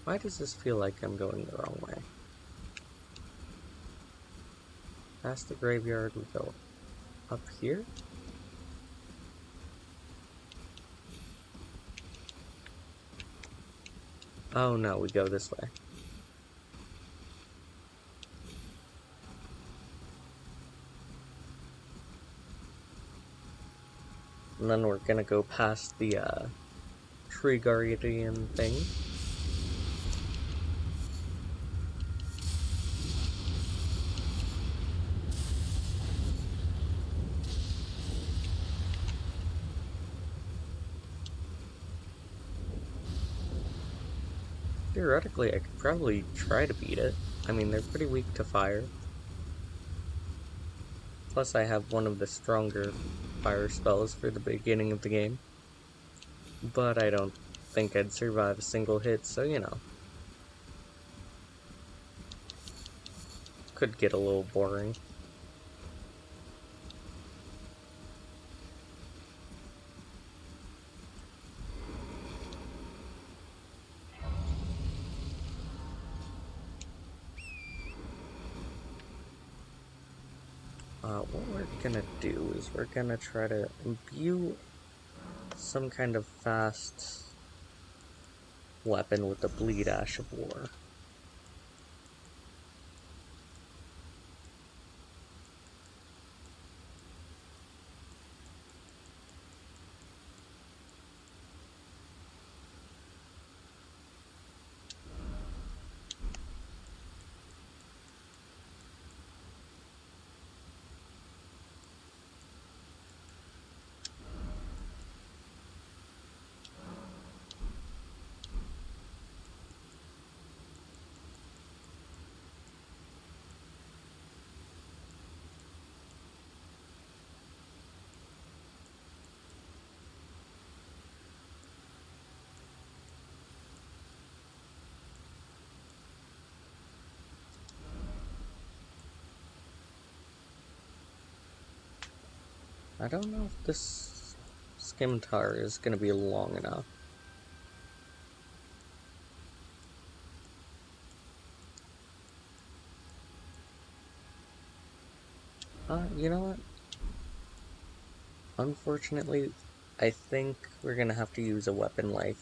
why does this feel like I'm going the wrong way? Past the graveyard, we go up here? Oh no, we go this way. And then we're gonna go past the tree guardian thing. Theoretically, I could probably try to beat it. I mean, they're pretty weak to fire. Plus, I have one of the stronger fire spells for the beginning of the game. But I don't think I'd survive a single hit, so you know. Could get a little boring. what we're gonna do is we're gonna try to imbue some kind of fast weapon with the Bleed Ash of War. I don't know if this Scimitar is going to be long enough. You know what? Unfortunately, I think we're going to have to use a weapon like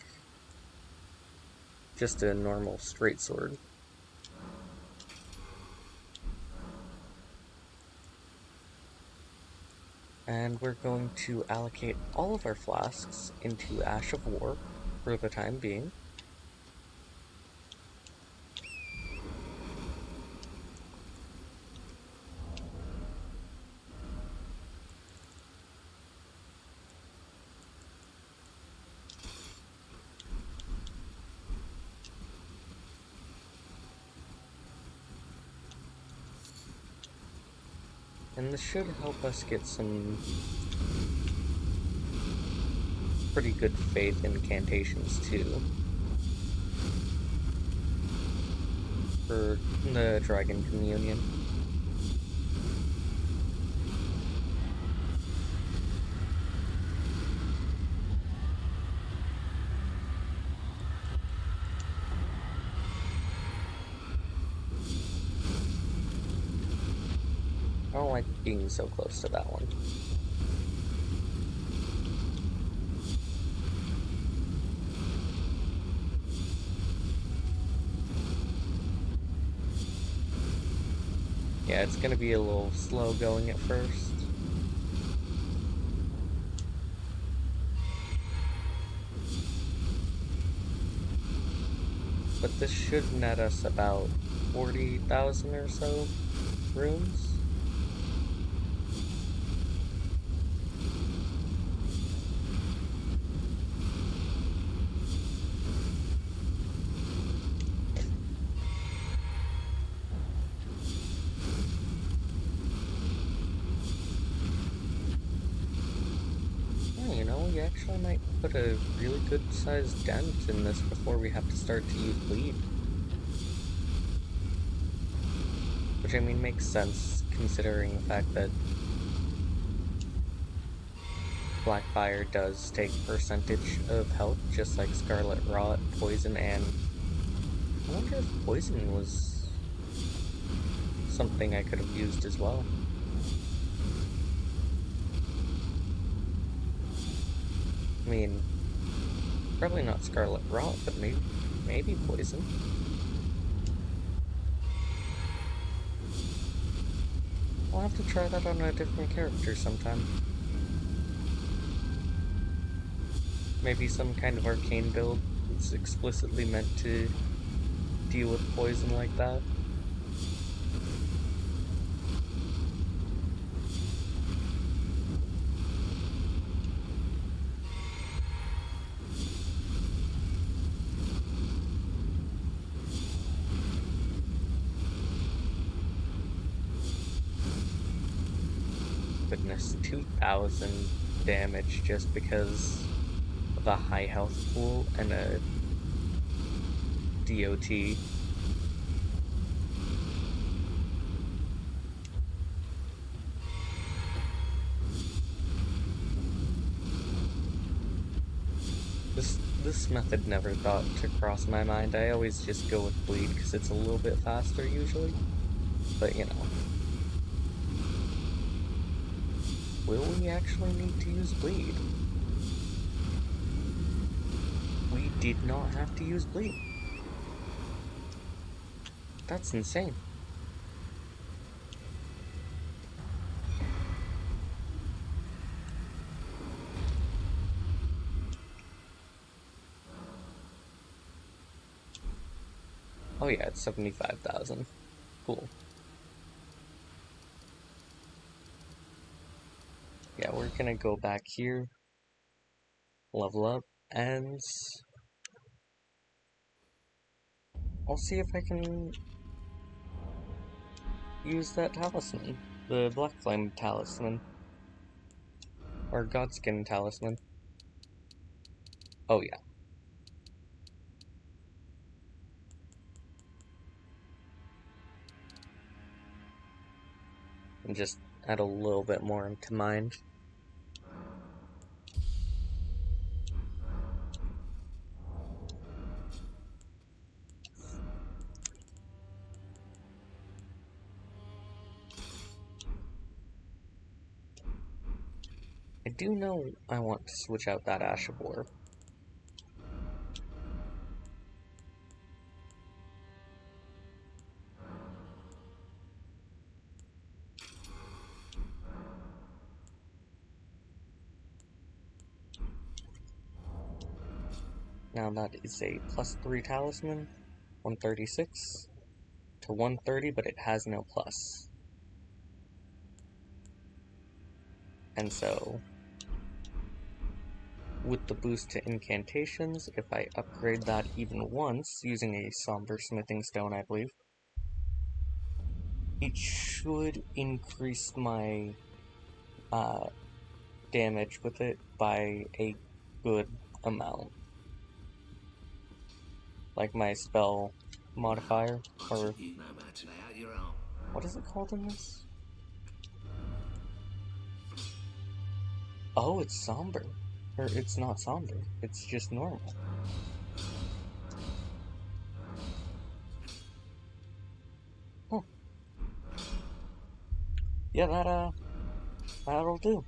just a normal straight sword. And we're going to allocate all of our flasks into Ash of War for the time being. And this should help us get some pretty good faith incantations too for the Dragon Communion. I don't like being so close to that one. Yeah, it's gonna be a little slow going at first. But this should net us about 40,000 or so runes. We actually might put a really good sized dent in this before we have to start to use bleed. Which I mean makes sense considering the fact that Blackfire does take percentage of health just like Scarlet Rot, Poison, and I wonder if Poison was something I could have used as well. I mean, probably not Scarlet Rot, but maybe Poison. I'll have to try that on a different character sometime. Maybe some kind of arcane build that's explicitly meant to deal with poison like that. Goodness, 2,000 damage just because of a high health pool and a DOT. This method never thought to cross my mind. I always just go with bleed because it's a little bit faster usually, but you know. Will we actually need to use bleed? We did not have to use bleed. That's insane. Oh yeah, it's 75,000. Cool. Yeah, we're gonna go back here, level up, and I'll see if I can use that talisman. The Black Flame talisman. Or Godskin talisman. Oh yeah. And just add a little bit more into mind. I do know I want to switch out that Ashabor. Now that is a +3 talisman, 136 to 130, but it has no plus. And so, with the boost to incantations, if I upgrade that even once, using a Somber Smithing Stone, I believe, it should increase my damage with it by a good amount. Like my spell modifier, or what is it called in this? Oh, it's somber. Or it's not somber, it's just normal. Huh. Yeah, that'll do.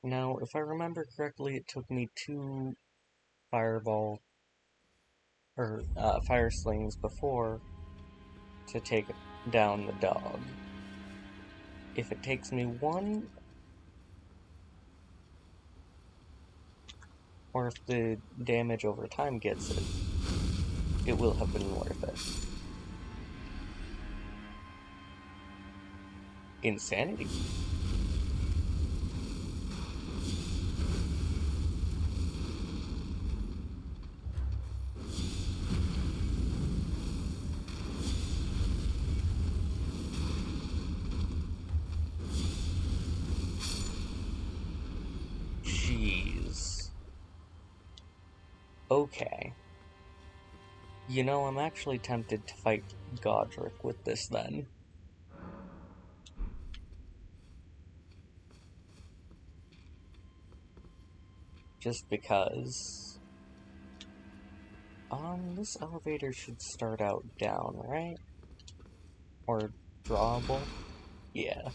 Now, if I remember correctly, it took me 2 fireball, or fire slings before to take down the dog. If it takes me 1, or if the damage over time gets it, it will have been worth it. Insanity. Jeez. Okay. You know, I'm actually tempted to fight Godric with this then. Just because... this elevator should start out down, right? Or drawable? Yeah.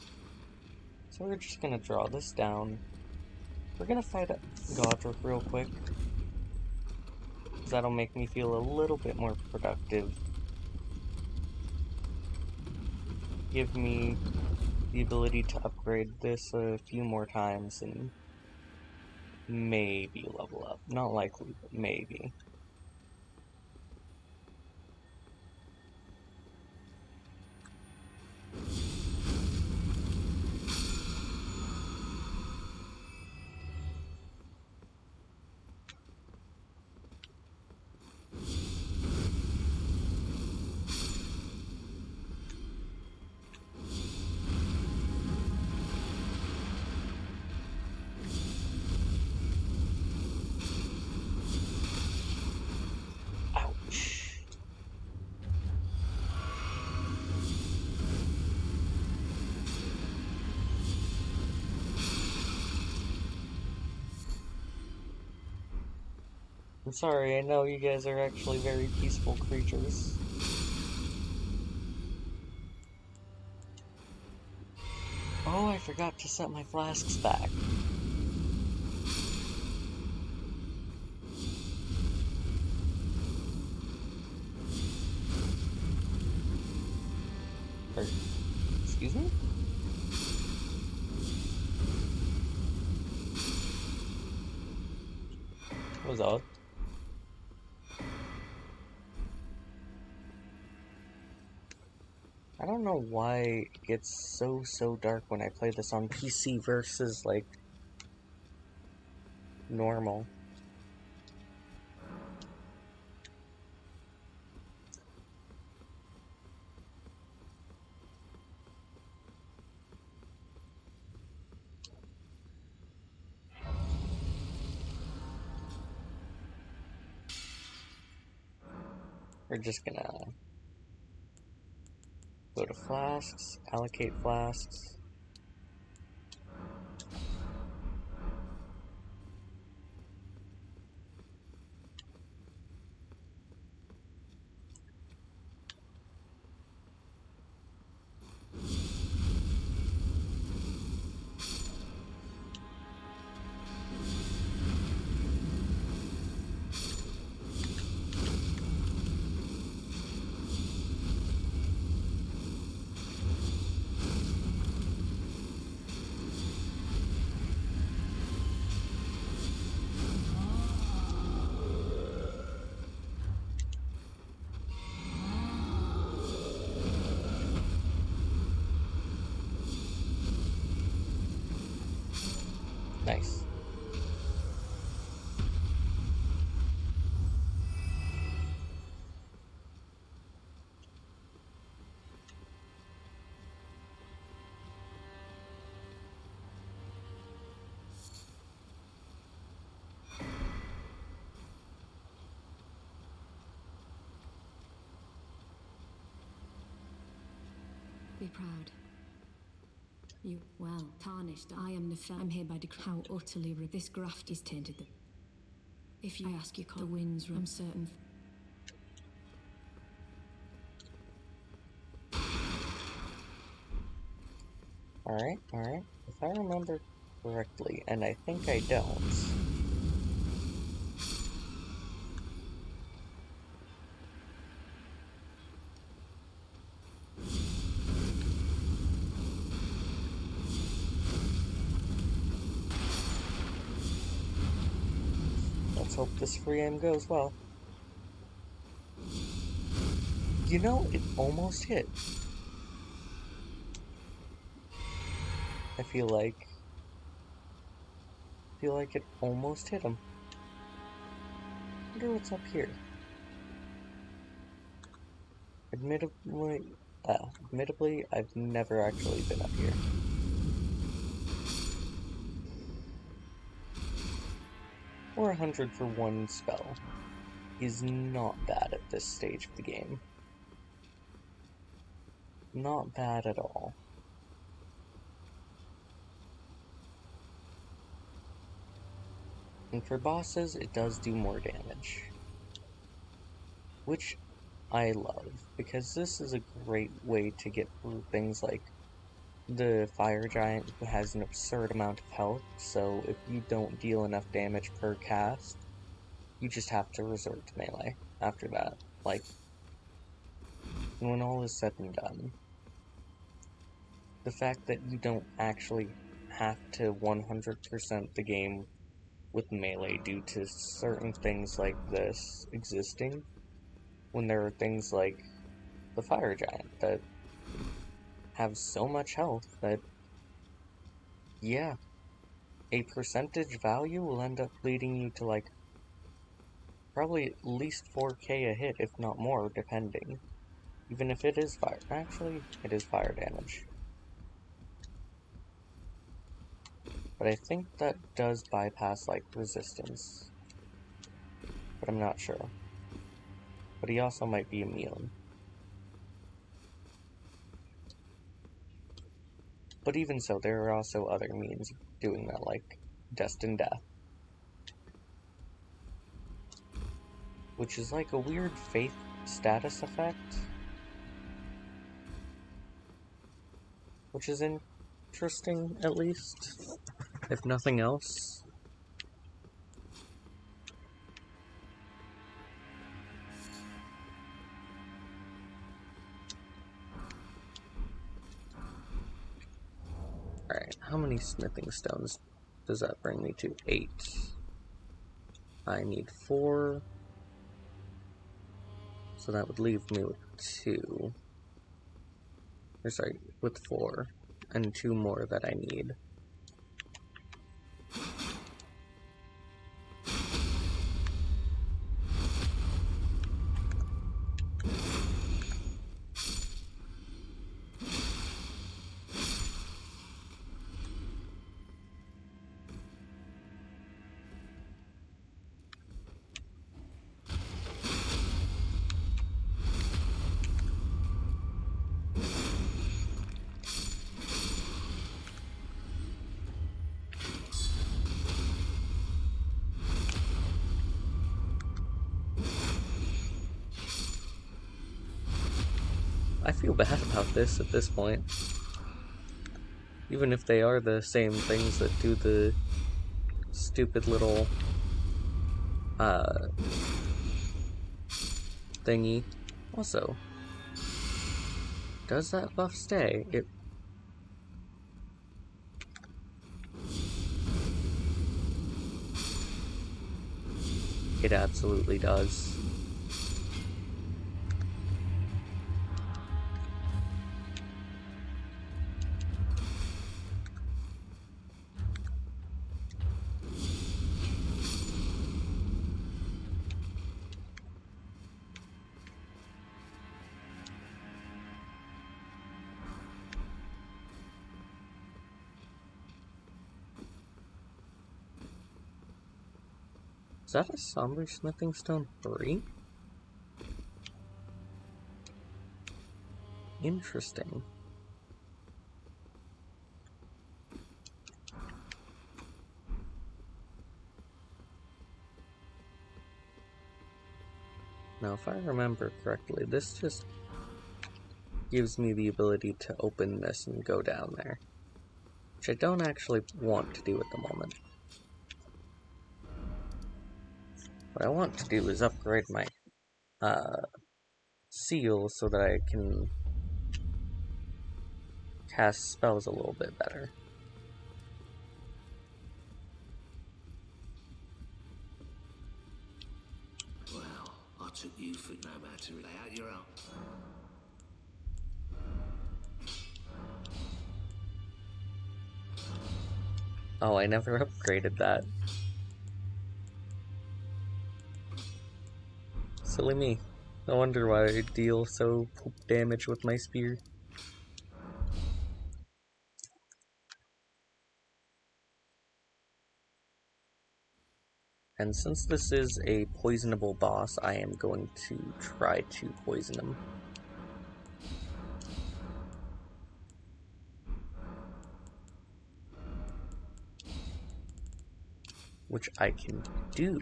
So we're just gonna draw this down. We're gonna fight Godric real quick. Because that'll make me feel a little bit more productive. Give me the ability to upgrade this a few more times and maybe level up. Not likely, but maybe. Ouch. I'm sorry, I know you guys are actually very peaceful creatures. Oh, I forgot to set my flasks back. Excuse me? That was odd. I don't know why it gets so dark when I play this on PC versus, like, normal. We're just gonna go to flasks, allocate flasks. Nice. Be proud. You, well, tarnished. I am I'm here by decree. How utterly this graft is tainted them. If you ask, you call the winds. I'm certain. Alright. If I remember correctly, and I think I don't. Let's hope this free aim goes well. You know, it almost hit. I feel like it almost hit him. Wonder what's up here. Admittedly, I've never actually been up here. Or 100 for one spell is not bad at this stage of the game. Not bad at all. And for bosses, it does do more damage. Which I love, because this is a great way to get through things like the fire giant, who has an absurd amount of health, so if you don't deal enough damage per cast, you just have to resort to melee after that. Like, when all is said and done, the fact that you don't actually have to 100% the game with melee due to certain things like this existing, when there are things like the fire giant that have so much health that, yeah, a percentage value will end up leading you to, like, probably at least 4k a hit, if not more, depending. Even if it is fire. Actually, it is fire damage. But I think that does bypass, like, resistance. But I'm not sure. But he also might be immune. But even so, there are also other means of doing that, like Destined Death. Which is like a weird faith status effect. Which is interesting, at least, if nothing else. Alright, how many smithing stones does that bring me to? 8. I need 4. So that would leave me with 2. Or sorry, with 4. And 2 more that I need. I feel bad about this at this point. Even if they are the same things that do the stupid little thingy. Also, does that buff stay? It absolutely does. Is that a Somber Smithing Stone 3? Interesting. Now, if I remember correctly, this just gives me the ability to open this and go down there, which I don't actually want to do at the moment. What I want to do is upgrade my seal so that I can cast spells a little bit better. Well, I took you for no matter. Lay out your own. Oh, I never upgraded that. Silly me. No wonder why I deal so poop damage with my spear. And since this is a poisonable boss, I am going to try to poison him. Which I can do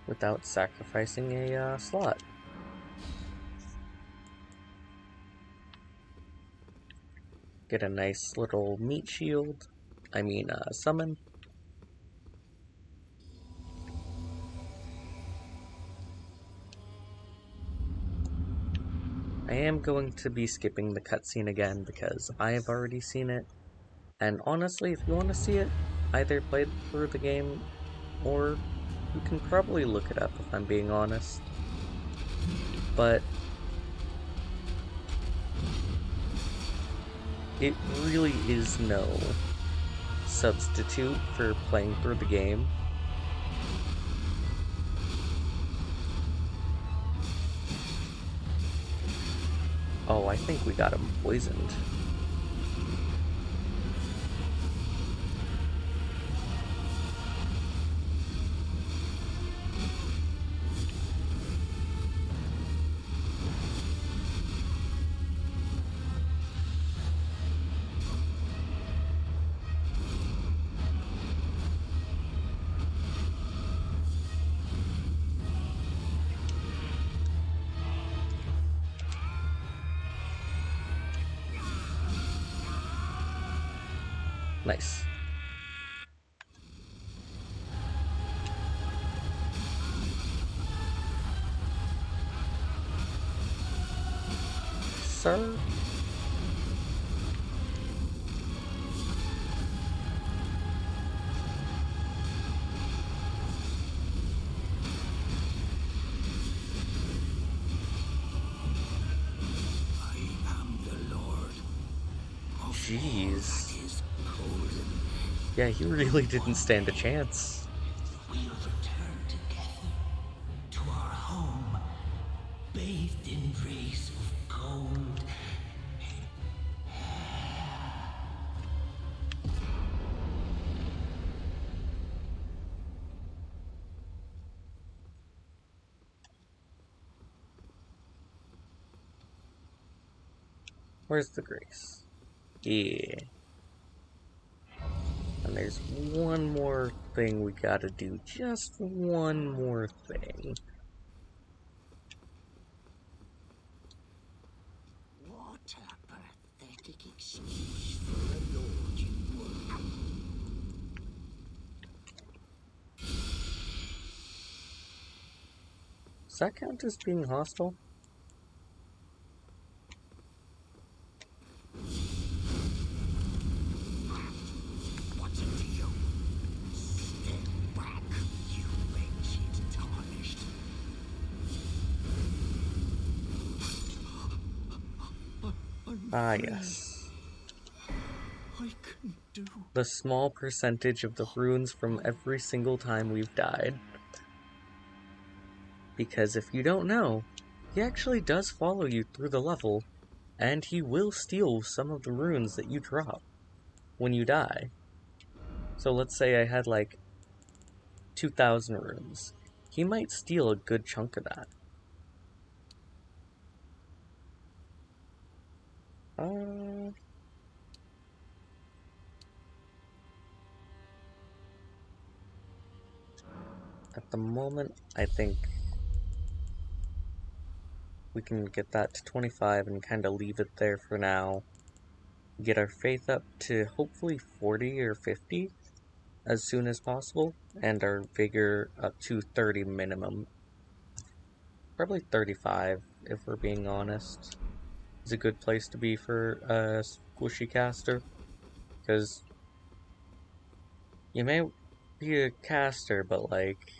without sacrificing a slot. Get a nice little meat shield. Summon. I am going to be skipping the cutscene again because I have already seen it. And honestly, if you want to see it, either play through the game or you can probably look it up if I'm being honest. But it really is no substitute for playing through the game. Oh, I think we got him poisoned. Nice. Sir? I am the Lord of Jeez. That is Colden. Yeah, he really didn't stand a chance. We'll return together to our home, bathed in rays of gold. Where's the grace? Yeah. And there's one more thing we gotta do. Just one more thing. What a pathetic excuse for a lord you were. Does that count as being hostile? What's it to you? Step back, you wretched tarnished. Ah, yes. I can do. The small percentage of the runes from every single time we've died. Because if you don't know, he actually does follow you through the level, and he will steal some of the runes that you drop when you die. So let's say I had like 2,000 runes. He might steal a good chunk of that. At the moment, I think we can get that to 25 and kind of leave it there for now. Get our faith up to hopefully 40 or 50 as soon as possible, and our vigor up to 30 minimum. Probably 35, if we're being honest, is a good place to be for a squishy caster, because you may be a caster, but like,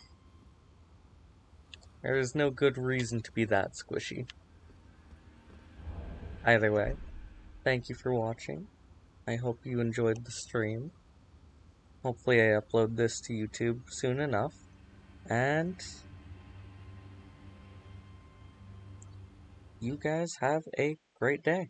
there's no good reason to be that squishy. Either way, thank you for watching. I hope you enjoyed the stream. Hopefully I upload this to YouTube soon enough, and you guys have a great day.